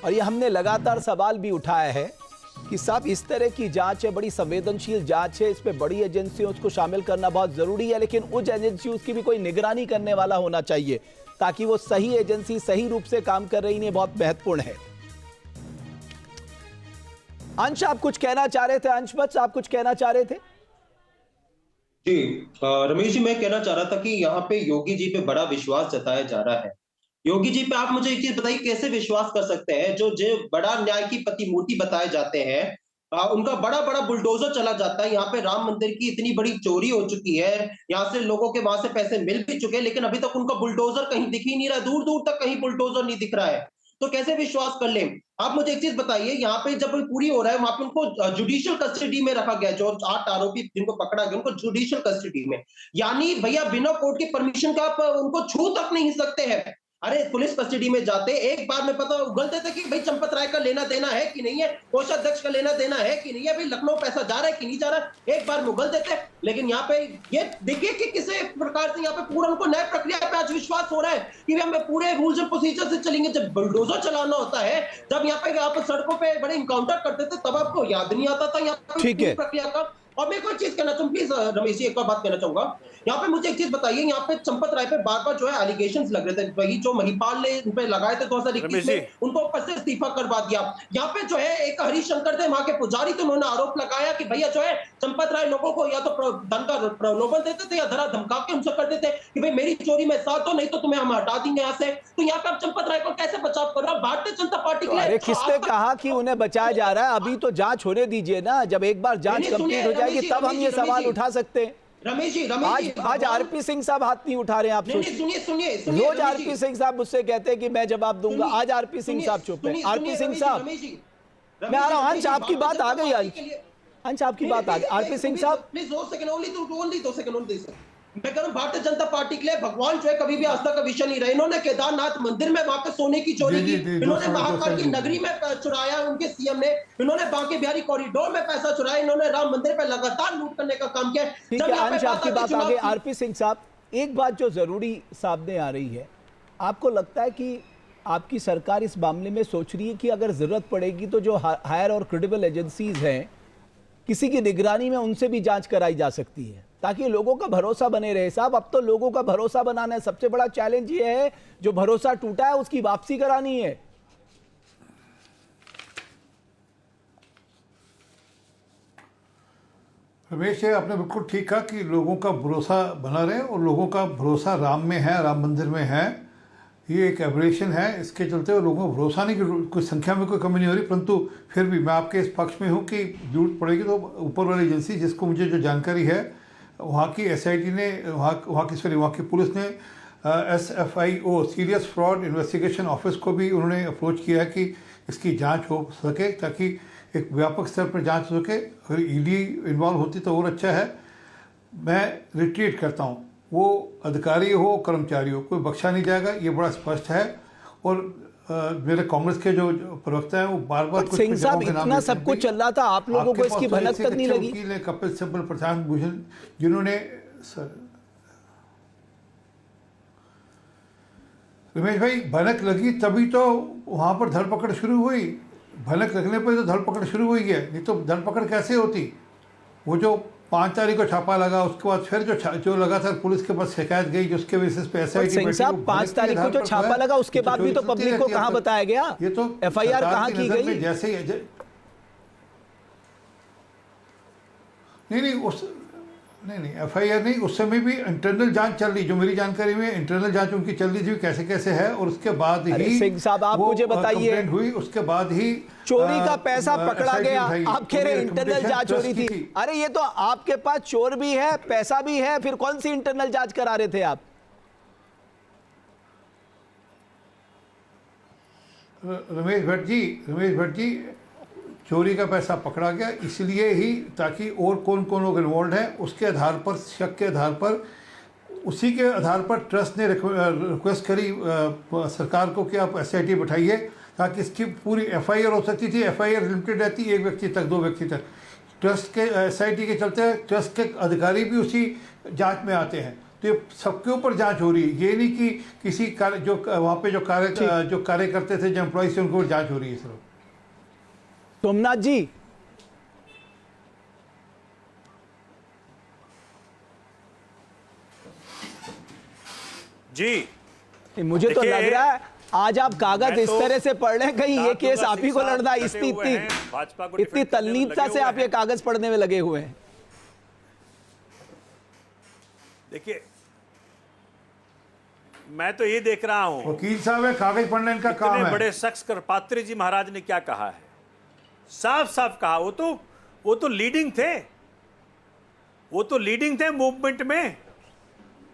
और ये हमने लगातार सवाल भी उठाया है कि साहब इस तरह की जांच है, बड़ी संवेदनशील जांच है, इस पे बड़ी एजेंसियों को शामिल करना बहुत जरूरी है, लेकिन उस एजेंसियों की भी कोई निगरानी करने वाला होना चाहिए ताकि वो सही एजेंसी सही रूप से काम कर रही है, बहुत महत्वपूर्ण है। अंश आप कुछ कहना चाह रहे थे? अंश बस आप कुछ कहना चाह रहे थे? जी रमेश जी, मैं कहना चाह रहा था कि यहाँ पे योगी जी पे बड़ा विश्वास जताया जा रहा है। योगी जी पे आप मुझे एक चीज बताइए, कैसे विश्वास कर सकते हैं? जो बड़ा न्याय की प्रतिमूर्ति बताए जाते हैं, उनका बड़ा बड़ा बुलडोजर चला जाता है। यहाँ पे राम मंदिर की इतनी बड़ी चोरी हो चुकी है, यहाँ से लोगों के वहां से पैसे मिल भी चुके हैं, लेकिन अभी तक उनका बुलडोजर कहीं दिख ही नहीं रहा, दूर दूर तक कहीं बुलडोजर नहीं दिख रहा है। तो कैसे विश्वास कर लें? आप मुझे एक चीज बताइए, यहाँ पे जब पूरी हो रहा है वहां पे उनको जुडिशियल कस्टडी में रखा गया, जो 8 आरोपी जिनको पकड़ा गया उनको जुडिशियल कस्टडी में, यानी भैया बिना कोर्ट की परमिशन का आप उनको छू तक नहीं सकते हैं। अरे पुलिस कस्टडी में जाते एक बार में पता उगलते थे कि भाई चंपत राय का लेना देना है कि नहीं है, कोषाध्यक्ष का लेना देना है कि नहीं है, भाई लखनऊ पैसा जा रहा है कि नहीं जा रहा है, एक बार में उगल देते। लेकिन यहाँ पे ये देखिए कि किस प्रकार से यहाँ पे पूरा उनको न्याय प्रक्रिया पे आज विश्वास हो रहा है कि हम पूरे रूल्स एंड प्रोसीजर से चलेंगे। जब बुलडोजर चलाना होता है, जब यहाँ पे आप सड़कों पे बड़े इनकाउंटर करते थे, तब आपको याद नहीं आता था यहाँ पे प्रक्रिया का। और मैं कोई चीज कहना चाहूँ प्लीज रमेश जी, एक और बात कहना चाहूंगा। यहाँ पे मुझे एक चीज बताइए, यहाँ पे चंपत राय पे बार बार जो है एलिगेशंस लग रहे थे, वही जो महिपाल ने उन पे लगाए थे 2021 में, उनको ऊपर से इस्तीफा करवा दिया। यहाँ पे जो है एक हरिशंकर थे वहां के पुजारी, तो उन्होंने आरोप लगाया कि भैया जो है चंपत राय लोगों को या तो धन का प्रलोभन देते थे या धरा धमका के उनसे करते थे कि भाई मेरी चोरी में साथ हो, नहीं तो तुम्हें हम हटा देंगे यहाँ से। तो यहाँ पे आप चंपत राय को कैसे बचाव कर रहा है भारतीय जनता पार्टी के? अरे किसने कहा कि उन्हें बचाया जा रहा है? अभी तो जांच होने दीजिए ना, जब एक बार जांच कंप्लीट हो जाएगी तब हम ये सवाल उठा सकते हैं। रमेश जी आज आरपी सिंह साहब हाथ नहीं उठा रहे हैं। आप सुनिए, रोज आरपी सिंह साहब मुझसे कहते हैं कि मैं जवाब दूंगा, आज आरपी सिंह साहब चुप है। आरपी सिंह साहब मैं आ रहा हूं। अंश आपकी बात आ गई, अंश आपकी बात आ गई। आरपी सिंह साहब please 2 second only 2 second only. मैं कह रहा हूं भारतीय जनता पार्टी के लिए भगवान जो है कभी भी आस्था का विषय नहीं रहे। इन्होंने केदारनाथ मंदिर में वहां पे सोने की चोरी की, इन्होंने महाकाल की नगरी में चुराया उनके सीएम ने, इन्होंने बांके बिहारी कॉरिडोर में पैसा चुराया, इन्होंने राम मंदिर पे लगातार लूट करने का काम किया। ठीक है अंश आपकी बात आ गई। आरपी सिंह साहब एक बात जो जरूरी सामने आ रही है, आपको लगता है कि आपकी सरकार इस मामले में सोच रही है कि अगर जरूरत पड़ेगी तो जो हायर और क्रेडिबल एजेंसीज हैं किसी की निगरानी में उनसे भी जांच कराई जा सकती है ताकि लोगों का भरोसा बने रहे? साहब अब तो लोगों का भरोसा बनाना है, सबसे बड़ा चैलेंज ये है जो भरोसा टूटा है उसकी वापसी करानी है। रमेश, ये आपने बिल्कुल ठीक कहा कि लोगों का भरोसा बना रहे और लोगों का भरोसा राम में है, राम मंदिर में है। ये एक एबरेशन है, इसके चलते हुए लोगों को भरोसा नहीं कि कुछ संख्या में कोई कमी नहीं हो रही, परंतु फिर भी मैं आपके इस पक्ष में हूँ कि जरूरत पड़ेगी तो ऊपर वाली एजेंसी, जिसको मुझे जो जानकारी है, वहाँ की SIT ने, वहाँ की पुलिस ने SFIO serious fraud investigation office को भी उन्होंने अप्रोच किया है कि इसकी जांच हो सके, ताकि एक व्यापक स्तर पर जांच हो सके। अगर ED इन्वॉल्व होती तो और अच्छा है। मैं रिट्रीट करता हूँ, वो अधिकारी हो कर्मचारी हो, कोई बख्शा नहीं जाएगा, ये बड़ा स्पष्ट है। और मेरे कांग्रेस के जो प्रवक्ता हैं वो बार-बार सिंह साहब, इतना सब कुछ चल रहा था, आप लोगों को इसकी भनक तक नहीं लगी? वकील है कपिल सिब्बल प्रशांत भूषण, जिन्होंने रमेश भाई, भनक लगी तभी तो वहाँ पर धरपकड़ शुरू हुई। भनक लगने पर तो धरपकड़ शुरू हुई है, नहीं तो धरपकड़ कैसे होती? वो जो 5 तारीख को छापा लगा, उसके बाद फिर जो लगा था पुलिस के पास शिकायत गई, जिसके बेसिस पे SIT सिंह साहब, 5 तारीख को जो छापा लगा उसके बाद भी तो पब्लिक को कहाँ बताया गया? ये तो FIR कहाँ की गई? जैसे नहीं FIR नहीं, उस समय भी इंटरनल जांच चल रही, जो मेरी जानकारी में इंटरनल जांच उनकी चल रही थी कैसे है, और उसके बाद ही सिंह साहब आप मुझे बताइए, हुई, उसके बाद ही चोरी का पैसा पकड़ा गया, आप कह रहे इंटरनल जांच हो रही थी। अरे ये तो आपके पास चोर भी है, पैसा भी है, फिर कौन सी इंटरनल जांच करा रहे थे आप? रमेश भट्ट जी, चोरी का पैसा पकड़ा गया इसलिए ही, ताकि और कौन कौन लोग इन्वॉल्व हैं उसके आधार पर, शक के आधार पर, उसी के आधार पर ट्रस्ट ने रिक्वेस्ट करी सरकार को कि आप SIT बैठाइए, ताकि इसकी पूरी FIR हो सकती थी। FIR लिमिटेड रहती, 1 व्यक्ति तक, 2 व्यक्ति तक। ट्रस्ट के SIT के चलते ट्रस्ट के अधिकारी भी उसी जांच में आते हैं, तो ये सबके ऊपर जांच हो रही है। ये नहीं कि किसी जो वहाँ पे जो कार्य करते थे, जो एम्प्लॉइज थे, उनको जांच हो रही है सिर्फ। सोमनाथ जी, मुझे तो लग रहा है आज आप कागज इस तरह से पढ़ रहे हैं, कहीं ये केस आप ही को लड़ना, इतनी तल्लीनता से आप ये कागज पढ़ने में लगे हुए हैं। देखिए, मैं तो ये देख रहा हूं, वकील साहब है, कागज पढ़ने इनका काम है। बड़े शख्स करपात्री जी महाराज ने क्या कहा है, साफ साफ कहा। वो तो लीडिंग थे मूवमेंट में।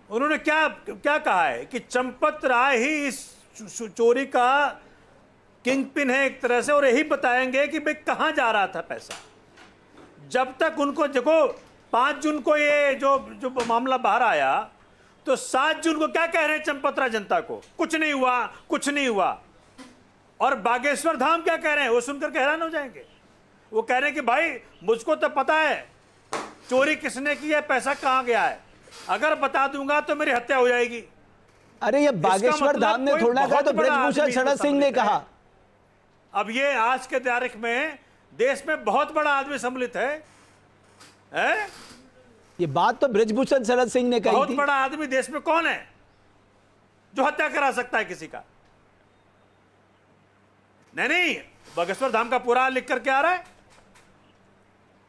उन्होंने क्या कहा है कि चंपत राय ही इस चोरी का किंग पिन है एक तरह से, और यही बताएंगे कि भाई कहां जा रहा था पैसा। जब तक उनको देखो, 5 जून को ये जो मामला बाहर आया, तो 7 जून को क्या कह रहे हैं चंपत राय जनता को? कुछ नहीं हुआ। और बागेश्वर धाम क्या कह रहे हैं, वो सुनकर हैरान हो जाएंगे। वो कह रहे हैं कि भाई मुझको तो पता है चोरी किसने की है, पैसा कहां गया है, अगर बता दूंगा तो मेरी हत्या हो जाएगी। अरे ये बागेश्वर धाम ने थोड़ा कहा, तो बृजभूषण शरद सिंह ने कहा। अब ये आज के तारीख में देश में बहुत बड़ा आदमी सम्मिलित है? ये बात तो बृजभूषण शरद सिंह ने कही थी। बहुत बड़ा आदमी देश में कौन है जो हत्या करा सकता है किसी का? नहीं, बागेश्वर धाम का पूरा लिख करके आ रहा है,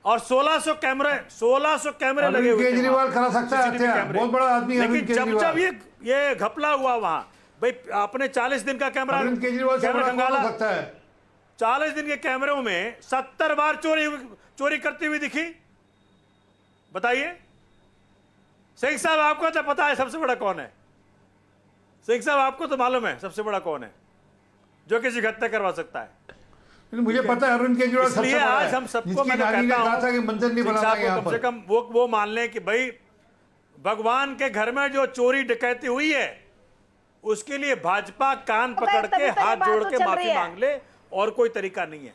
और 1600 कैमरे लगे हुए। केजरीवाल करा सकता है, बहुत बड़ा आदमी है। लेकिन जब ये घपला हुआ वहां, भाई आपने 40 दिन का कैमरा खंगाला सकता है। 40 दिन के कैमरों में 70 बार चोरी करती हुई दिखी। बताइए सिंह साहब, आपको तो पता है सबसे बड़ा कौन है? सिंह साहब, आपको तो मालूम है सबसे बड़ा कौन है जो किसी की हत्या करवा सकता है? मुझे पता है अरविंद केजरीवाल सबसे बड़ा है। आज हम सबको मैं कहता हूं कि मंदिर नहीं बनाना है, कम से कम वो मान लें कि भाई भगवान के घर में जो चोरी डकैती हुई है, उसके लिए भाजपा कान पकड़ के हाथ जोड़ के माफी मांग ले, और कोई तरीका नहीं है।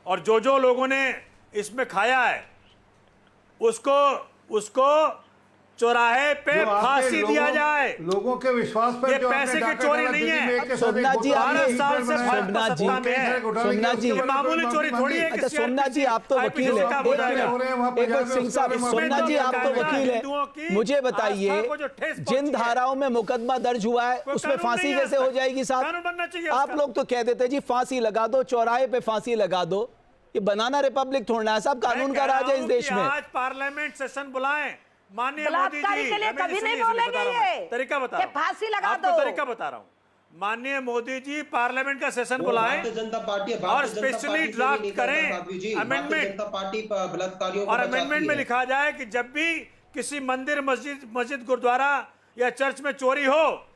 और जो लोगों ने इसमें खाया है, उसको चौराहे पे फांसी दिया जाए। लोगों के विश्वास पर ये पैसे की चोरी नहीं है। सोमनाथ जी, 12 साल से सोमनाथ जी मामूली चोरी थोड़ी है। अच्छा सोमनाथ जी, आप तो वकील है, एक सिंह साहब, सोमनाथ जी आप तो वकील है, मुझे बताइए जिन धाराओं में मुकदमा दर्ज हुआ है उसमें फांसी कैसे हो जाएगी साहब? आप लोग तो कह देते जी फांसी लगा दो, चौराहे पे फांसी लगा दो, ये बनाना रिपब्लिक थोड़ना है साहब, कानून का राज है इस देश में। आज पार्लियामेंट सेशन बुलाएं माननीय मोदी बलात्कारी जी, के लिए मैं कभी इसलिए नहीं बोलेंगे बता रहा हूं, ये तरीका बता कि रहा हूं, फांसी लगा आपको दो। तरीका बता रहा हूं। माननीय मोदी जी पार्लियामेंट का सेशन बुलाएं भारतीय जनता पार्टी और स्पेशली ड्राफ्ट करें अमेंडमेंट, पार्टी बलात्कारियों को और बचाती अमेंडमेंट में है। लिखा जाए कि जब भी किसी मंदिर, मस्जिद, गुरुद्वारा या चर्च में चोरी हो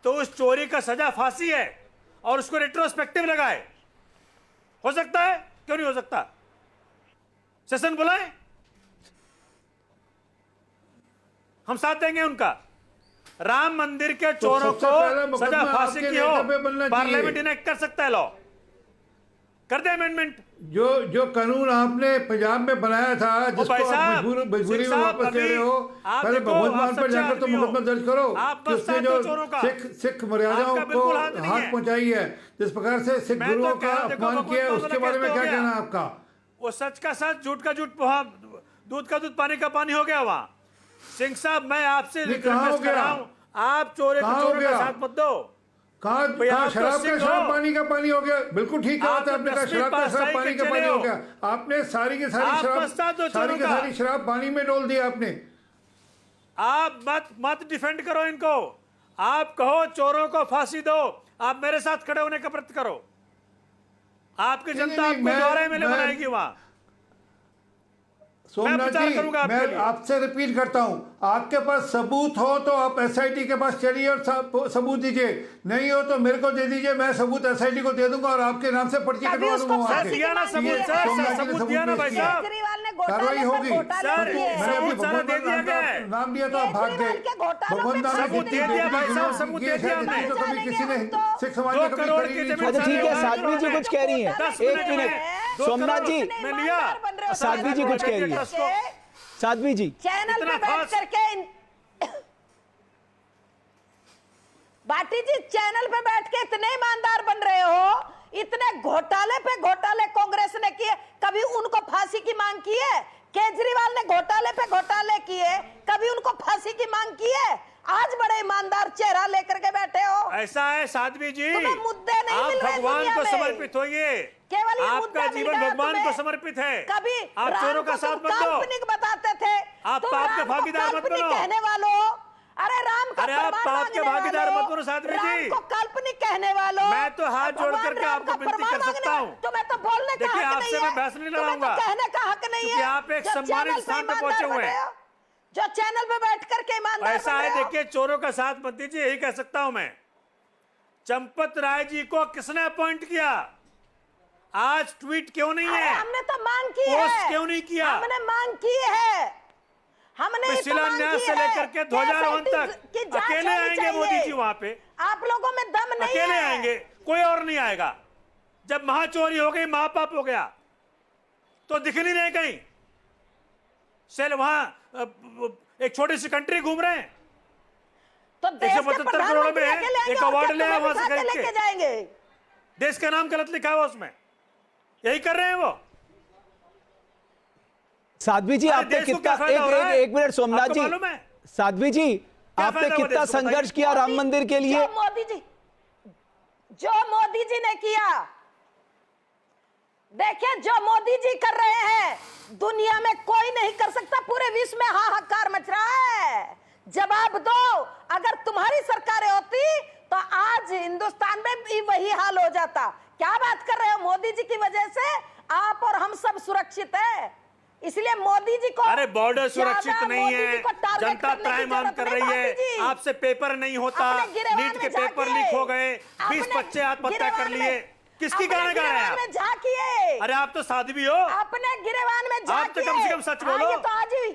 तो उस चोरी का सजा फांसी है और उसको रेट्रोस्पेक्टिव लगाए। हो सकता है, क्यों नहीं हो सकता? सेशन बुलाएं, हम साथ देंगे उनका। राम मंदिर के चोरों को सजा फांसी की हो, पार्लियामेंट इनेक्ट कर सकता है, लॉ कर दे अमेंडमेंट। जो कानून आपने पंजाब में बनाया था जिसको आप मजबूरी में वापस ले रहे हो, पहले भगवंत मान पर जाकर तो मुकदमा दर्ज करो कि उसने जो सिख मर्यादाओं को हाथ पहुंचाई है, जिस प्रकार से सिख गुरुओं का अपमान किया है, उसके बारे में क्या कहना है आपका? वो सच का सच, झूठ का झूठ, दूध का दूध, पानी का पानी हो गया वहां। सिंह साहब, मैं आपसे रिक्वेस्ट कर रहा हूं, आप चोरों का साथ मत दो। कहा शराब का शराब, पानी का पानी हो गया। बिल्कुल ठीक कहा था आपने, कहा शराब का शराब, पानी का पानी हो गया। आपने सारी की सारी शराब पानी में डोल दिया आपने। आप मत डिफेंड करो इनको, आप कहो चोरों को फांसी दो, आप मेरे साथ खड़े होने का प्रयत्न करो। आपकी जनता आपको दोहरे में बनाएगी वहां। सोमनाथ जी, मैं आपसे रिपीट करता हूं, आपके पास सबूत हो तो आप एसआईटी के पास चलिए और सबूत दीजिए, नहीं हो तो मेरे को दे दीजिए, मैं सबूत एसआईटी को दे दूंगा और आपके नाम से पर्ची कटवा दूंगा। कार्रवाई होगी। मैंने अभी भगवान नाम लिया तो आप भाग गए। भगवान कभी किसी ने सिख समाज में कभी खड़ी नहीं। अच्छा ठीक है, साध्वी जी कुछ कह रही हैं, एक मिनट। सोमनाथ जी, साध्वी जी कुछ कह रही है। साध्वी जी, चैनल पे बैठ करके भाटी जी, चैनल पे बैठ के इतने ईमानदार बन रहे हो, इतने घोटाले पे घोटाले कांग्रेस ने किए, कभी उनको फांसी की मांग की है? केजरीवाल ने घोटाले पे घोटाले किए, कभी उनको फांसी की मांग की है? आज बड़े ईमानदार चेहरा लेकर के बैठे हो। ऐसा है साध्वी जी, तुम्हें मुद्दे नहीं मिल रहे भगवान को समर्पित होइए, केवल आपका जीवन भगवान को समर्पित है। कभी आप चोरों का साथ मत दो, काल्पनिक बताते थे, आप पाप के भागीदार मत बनो। कहने वालों, अरे राम का आप पाप के भागीदार मत बनो साध्वी जी, को काल्पनिक कहने वालों। मैं तो हाथ जोड़ करके आपको विनती कर सकता हूं। तो मैं तो बोलने का हक नहीं है, आपसे मैं बहस नहीं लड़ाऊंगा, कहने का हक नहीं है। आप एक सम्मानित स्थान पे पहुंचे हुए हैं, जो चैनल पे बैठ करके ईमानदार ऐसा है। देखिए, चोरों का साथ मत दीजिए, यही कह सकता हूं मैं। चंपत राय जी को किसने अपॉइंट किया? आज ट्वीट क्यों नहीं है? हमने तो मांग की है, पोस्ट क्यों नहीं किया? हमने मांग की है, हमने शिलान्यास से लेकर के ध्वजारोहण तक अकेले आएंगे मोदी जी वहां पे। आप लोगों में दम नहीं अकेले है, आएंगे, कोई और नहीं आएगा। जब महाचोरी हो गई, महापाप हो गया, तो दिख नहीं रहे कहीं। सेल वहां एक छोटी सी कंट्री घूम रहे हैं, तो देश के 175 करोड़ में एक अवार्ड ले आए वहां से खरीद लेके के। जाएंगे। देश का नाम गलत लिखा हुआ उसमें, यही कर रहे हैं वो। साध्वी जी, आपने कितना, एक मिनट सोमनाथ जी, साध्वी जी, आपने कितना संघर्ष किया राम मंदिर के लिए? जो मोदी जी ने किया, देखिए जो मोदी जी कर रहे हैं, दुनिया में कोई नहीं कर सकता। पूरे विश्व में हाहाकार मच रहा है। जवाब दो, अगर तुम्हारी सरकारें होती तो आज हिंदुस्तान में भी वही हाल हो जाता। क्या बात कर रहे हो? मोदी जी की वजह से आप और हम सब सुरक्षित है, इसलिए मोदी जी को। अरे बॉर्डर सुरक्षित नहीं है, जनता त्राहिमाम कर रही है, आपसे पेपर नहीं होता, नीट के पेपर लीक हो गए, 20 बच्चे आत्महत्या कर लिए। किसकी गाने गा रहे हैं आप? झांकिए, अरे आप तो साध्वी हो, अपने गिरेवान में झांकिए। आप तो कम से कम सच बोलो। तो आज ही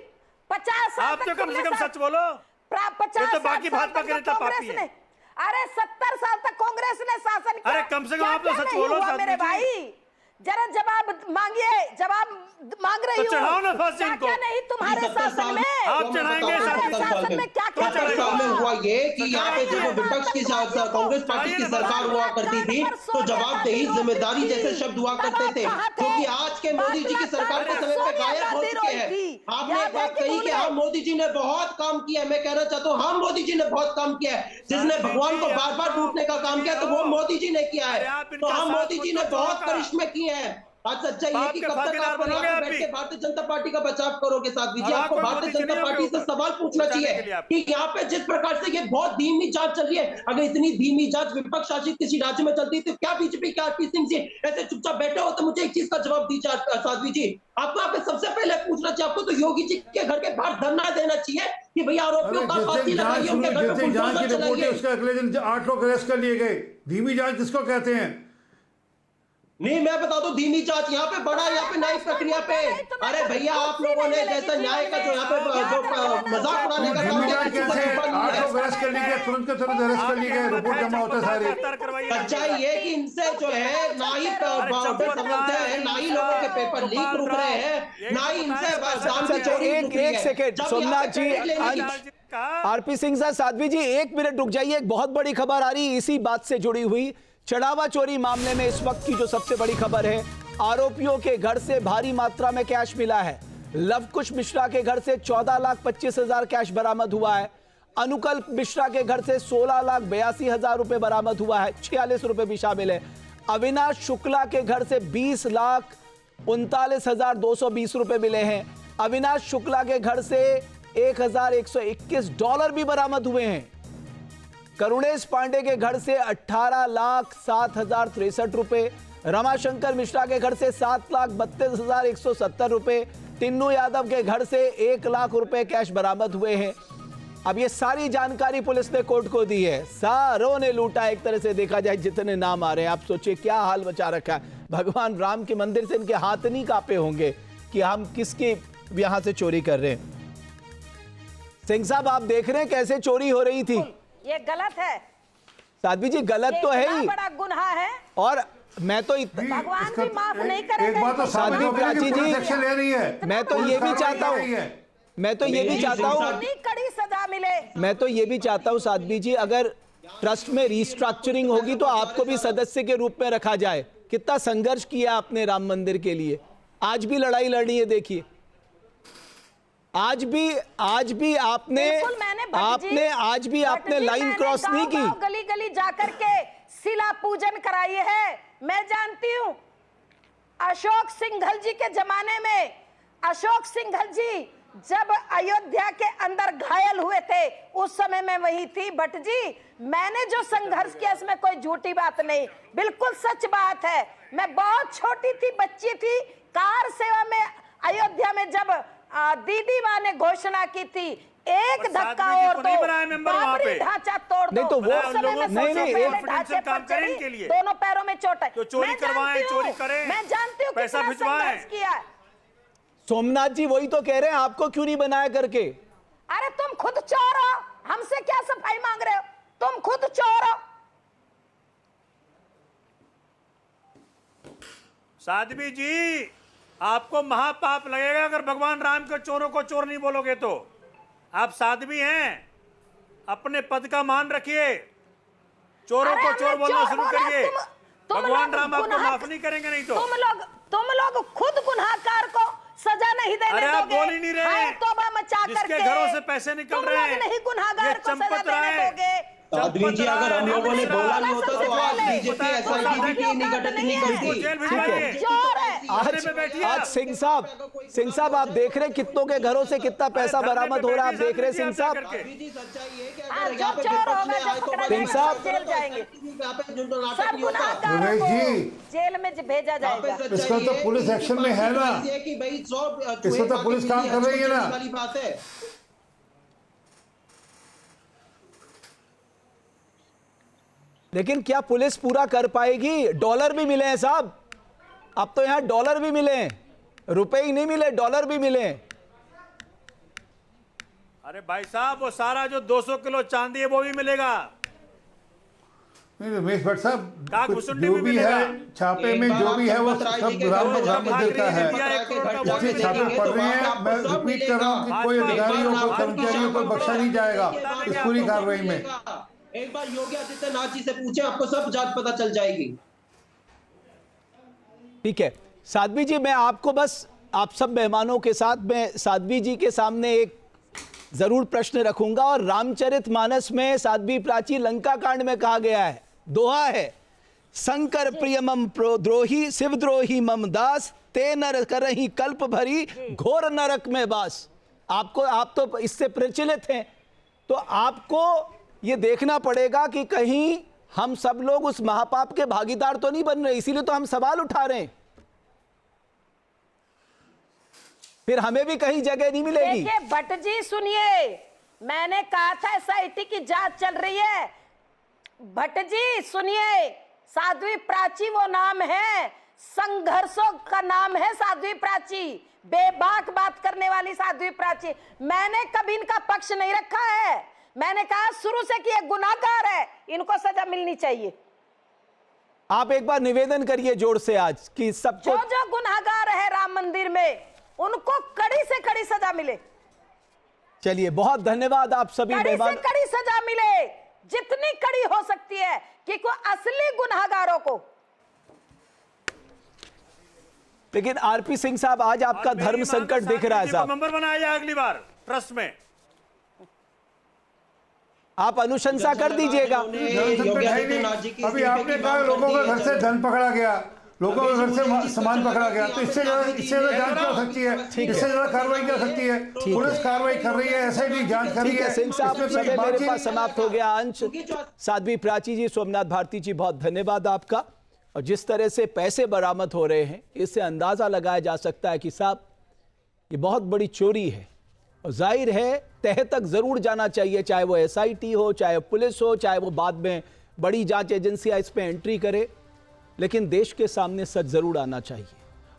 50 साल आप तो कम से कम सच बोलो। 50 तो बाकी भाजपा के नेता पापी है। अरे 70 साल तक कांग्रेस ने शासन किया। अरे कम से कम आप तो सच बोलो मेरे भाई, जरा जवाब मांगिए। जवाब मांग रही हूँ, चढ़ाओ ना फांसी इनको। क्या नहीं तुम्हारे शासन में? आप चढ़ाएंगे शासन में क्या क्या हुआ ये कि यहाँ पे जब विपक्ष की कांग्रेस पार्टी की सरकार हुआ करती थी तो जवाबदेही, जिम्मेदारी जैसे शब्द हुआ करते थे, क्योंकि आज के मोदी जी की सरकार के समय पे गायब हो चुके हैं। आपने एक बात कही कि हाँ मोदी जी ने बहुत काम किया है, मैं कहना चाहता हूँ हाँ मोदी जी ने बहुत काम किया है। जिसने भगवान को बार बार लूटने का काम किया तो वो मोदी जी ने किया है। तो हाँ मोदी जी ने बहुत करिश्मे किए हैं, आज सच्चाई है बाप कि के कब तक भागीदार आप यहाँ बनोगे पे आप बैठ भी। के भारतीय जनता पार्टी का बचाव करोगे साध्वी जी? अब आपको आपको भारतीय मोदी जी जनता नहीं पार्टी से होगा सवाल पूछना बचाने चाहिए के लिए आप। कि यहाँ पे जिस प्रकार से ये बहुत धीमी जांच चल रही है, अगर इतनी धीमी जांच विपक्ष शासित किसी राज्य में चलती तो क्या बीजेपी के आरपी सिंह जी ऐसे चुपचाप बैठे हो? तो मुझे एक चीज का जवाब दीजिए साध्वी जी, आपको यहाँ पे सबसे पहले पूछना चाहिए, आपको तो योगी जी के घर के बाहर धरना देना चाहिए कि भैया आरोपियों का फांसी लगाइए, उनके घर पे जांच की बुलडोजर रिपोर्ट है, चलाइए। उसके अगले दिन 8 लोग अरेस्ट कर लिए गए। धीमी जांच किसको कहते हैं? नहीं, मैं बता दूं, धीमी जांच यहाँ पे बड़ा, यहाँ पे न्यायिक प्रक्रिया पे। अरे भैया, आप लोगों ने जैसा न्याय का जो यहाँ पे जो मजाक उड़ाने का काम धीमी किया, जांच कैसे? 8 लोग अरेस्ट कर लिए गए, तुरंत के तुरंत अरेस्ट कर लिए गए, रिपोर्ट जमा होता सारे। सच्चाई ये कि इनसे जो है ना ही बॉर्डर संबंध है, ना ही लोगों के पेपर लीक रुक रहे हैं, ना ही इनसे दाम की चोरी रुक रही है। एक सेकेंड जब सोमनाथ जी, यहाँ पे credit लेने की- आरपी सिंह साहब, साध्वी जी 1 मिनट रुक जाइए। एक बहुत बड़ी खबर आ रही है इसी बात से जुड़ी हुई। चढ़ावा चोरी मामले में इस वक्त की जो सबसे बड़ी खबर है, आरोपियों के घर से भारी मात्रा में कैश मिला है। लवकुश मिश्रा के घर से 14,25,000 कैश बरामद हुआ है। अनुकल्प मिश्रा के घर से 16,82,000 रुपए बरामद हुआ है, 46 रुपए भी शामिल है। अविनाश शुक्ला के घर से 20,39,220 रुपए मिले हैं। अविनाश शुक्ला के घर से $1,121 भी बरामद हुए हैं। करुणेश पांडे के घर से 18,07,063 रुपए, रमाशंकर मिश्रा के घर से 7,32,170 रुपए, टिन्नू यादव के घर से 1 लाख रुपए कैश बरामद हुए हैं। अब ये सारी जानकारी पुलिस ने कोर्ट को दी है। सारों ने लूटा, एक तरह से देखा जाए जितने नाम आ रहे हैं। आप सोचिए क्या हाल मचा रखा है। भगवान राम के मंदिर से इनके हाथ नहीं कांपे होंगे कि हम किसके यहां से चोरी कर रहे हैं। सिंह साहब, आप देख रहे हैं कैसे चोरी हो रही थी। ये गलत है साध्वी जी, गलत तो है ही, बड़ा गुनाह है, और मैं तो भगवान भी माफ नहीं करेगा। एक बात तो साबित हो गई कि पुलिस एक्शन ले रही है। मैं तो ये भी चाहता हूँ, मैं तो ये भी चाहता हूँ, कड़ी सजा मिले। मैं तो ये भी चाहता हूँ साध्वी जी, अगर ट्रस्ट में रिस्ट्रक्चरिंग होगी तो आपको भी सदस्य के रूप में रखा जाए। कितना संघर्ष किया आपने राम मंदिर के लिए, आज भी लड़ाई लड़ी है। देखिए आज भी आपने लाइन क्रॉस नहीं की। गली गली जाकर के शिला पूजन कराई है। मैं जानती हूँ अशोक सिंघल जी के जमाने में, अशोक सिंघल जी जब अयोध्या के अंदर घायल हुए थे उस समय मैं वही थी। भट्ट जी, मैंने जो संघर्ष किया इसमें कोई झूठी बात नहीं, बिल्कुल सच बात है। मैं बहुत छोटी थी, बच्ची थी, कार सेवा में अयोध्या में जब दीदी माँ ने घोषणा की थी, एक धक्का और तो बाबरी ढांचा तोड़ दो। नहीं तो वो नहीं ढांचे पर चढ़ी, दोनों पैरों में चोट है। तो चोरी करवाएं, चोरी करें, मैं जानती हूँ पैसा कितना भिजवाएं। संघर्ष किया है। सोमनाथ जी वही तो कह रहे हैं, आपको क्यों नहीं बनाया करके। अरे तुम खुद चोर हो, हमसे क्या सफाई मांग रहे हो? तुम खुद चोर हो। साध्वी जी, आपको महापाप लगेगा अगर भगवान राम के चोरों को चोर नहीं बोलोगे तो। आप साध्वी हैं, अपने पद का मान रखिए, चोरों को चोर बोलना शुरू करिए। भगवान राम आपको माफ नहीं करेंगे नहीं तो। तुम लोग खुद गुनाहगार को सजा नहीं देने दोगे। अरे आप बोल ही नहीं रहे, तौबा मचा करके जिसके घरों से पैसे निकल रहे हैं, नहीं गुनाहगार को सजा देने दोगे। साध्वी जी, अगर हम लोगों ने बोला नहीं होता तो आज बीजेपी एसआईटी की निगठित नहीं करती। आज सिंह साहब आप देख रहे हैं कितनों के घरों से कितना पैसा बरामद हो रहा है। आप देख रहे हैं सिंह साहब, सिंह साहब जेल जाएंगे, सब गुनाहगारों को जेल में भेजा जाएगा। इसका तो पुलिस एक्शन में है ना, इसमें तो पुलिस काम कर रही है ना। लेकिन क्या पुलिस पूरा कर पाएगी? डॉलर भी मिले हैं साहब, अब तो यहां डॉलर भी मिले हैं, रुपए ही नहीं मिले, डॉलर भी मिले हैं। अरे भाई साहब, वो सारा जो 200 किलो चांदी है वो भी मिलेगा। नहीं रमेश भट्ट साहब, काकभूषुंडी जो भी भी मिलेगा। है छापे में जो भी है वो सब राम मंदिर का है। जितने छापे पड़ रहे हैं, मैं रिपीट कर रहा हूँ कि कोई अधिकारियों को, कर्मचारियों को बख्शा नहीं जाएगा इस पूरी कार्रवाई में। एक बार योगी आदित्यनाथ जी से पूछे, आपको सब जांच पता चल जाएगी। ठीक है साध्वी जी, मैं आपको बस आप सब मेहमानों के साथ मैं साध्वी जी के सामने एक जरूर प्रश्न रखूंगा। और रामचरितमानस में साध्वी प्राची लंका कांड में कहा गया है, दोहा है शंकर प्रिय मम प्रोद्रोही शिवद्रोही मम दास, ते नर करही कल्प भरी घोर नरक में वास। आप तो इससे प्रचलित हैं, तो आपको ये देखना पड़ेगा कि कहीं हम सब लोग उस महापाप के भागीदार तो नहीं बन रहे, इसीलिए तो हम सवाल उठा रहे हैं। फिर हमें भी कहीं जगह नहीं मिलेगी। देखिए भट्ट जी सुनिए, मैंने कहा था एसआईटी की जांच चल रही है। भट्ट जी सुनिए, साध्वी प्राची वो नाम है, संघर्षों का नाम है साध्वी प्राची, बेबाक बात करने वाली साध्वी प्राची। मैंने कभी इनका पक्ष नहीं रखा है, मैंने कहा शुरू से कि ये गुनाहगार है, इनको सजा मिलनी चाहिए। आप एक बार निवेदन करिए जोर से आज कि सबको जो गुनाहगार है राम मंदिर में, उनको कड़ी से कड़ी सजा मिले। चलिए, बहुत धन्यवाद आप सभी कड़ी से मेहमान। कड़ी सजा मिले, जितनी कड़ी हो सकती है, कि कोई असली गुनाहगारों को। लेकिन आरपी सिंह साहब, आज आपका धर्म संकट दिख रहा है साहब। मेंबर बनाया जाए अगली बार ट्रस्ट में। आप अनुशंसा कर दीजिएगा। अभी आपने कहा लोगों के घर से धन पकड़ा गया, लोगों के घर से सामान पकड़ा गया, तो इससे ज्यादा जांच कर सकती है, इससे ज्यादा कार्रवाई कर सकती है। पुलिस कार्रवाई कर रही है, एसआईटी जांच कर रही है। सिंह साहब, समय मेरे पास समाप्त हो गया। अंश, साध्वी प्राची जी, सोमनाथ भारती जी, बहुत धन्यवाद आपका। और जिस तरह से पैसे बरामद हो रहे हैं, इससे अंदाजा लगाया जा सकता है कि साहब ये बहुत बड़ी चोरी है। और जाहिर है तह तक जरूर जाना चाहिए, चाहे वो एसआईटी हो, चाहे पुलिस हो, चाहे वो बाद में बड़ी जांच एजेंसियां इस पे एंट्री करे, लेकिन देश के सामने सच जरूर आना चाहिए।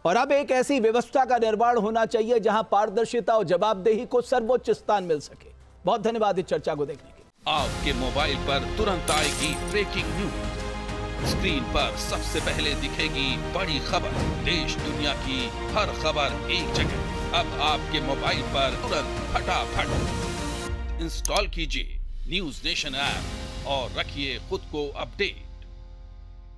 और अब एक ऐसी व्यवस्था का निर्माण होना चाहिए जहां पारदर्शिता और जवाबदेही को सर्वोच्च स्थान मिल सके। बहुत धन्यवाद इस चर्चा को देखने के लिए। आपके मोबाइल पर तुरंत आएगी ब्रेकिंग न्यूज, स्क्रीन पर सबसे पहले दिखेगी बड़ी खबर, देश दुनिया की हर खबर एक जगह। अब आपके मोबाइल पर तुरंत फटाफट इंस्टॉल कीजिए न्यूज नेशन ऐप और रखिए खुद को अपडेट।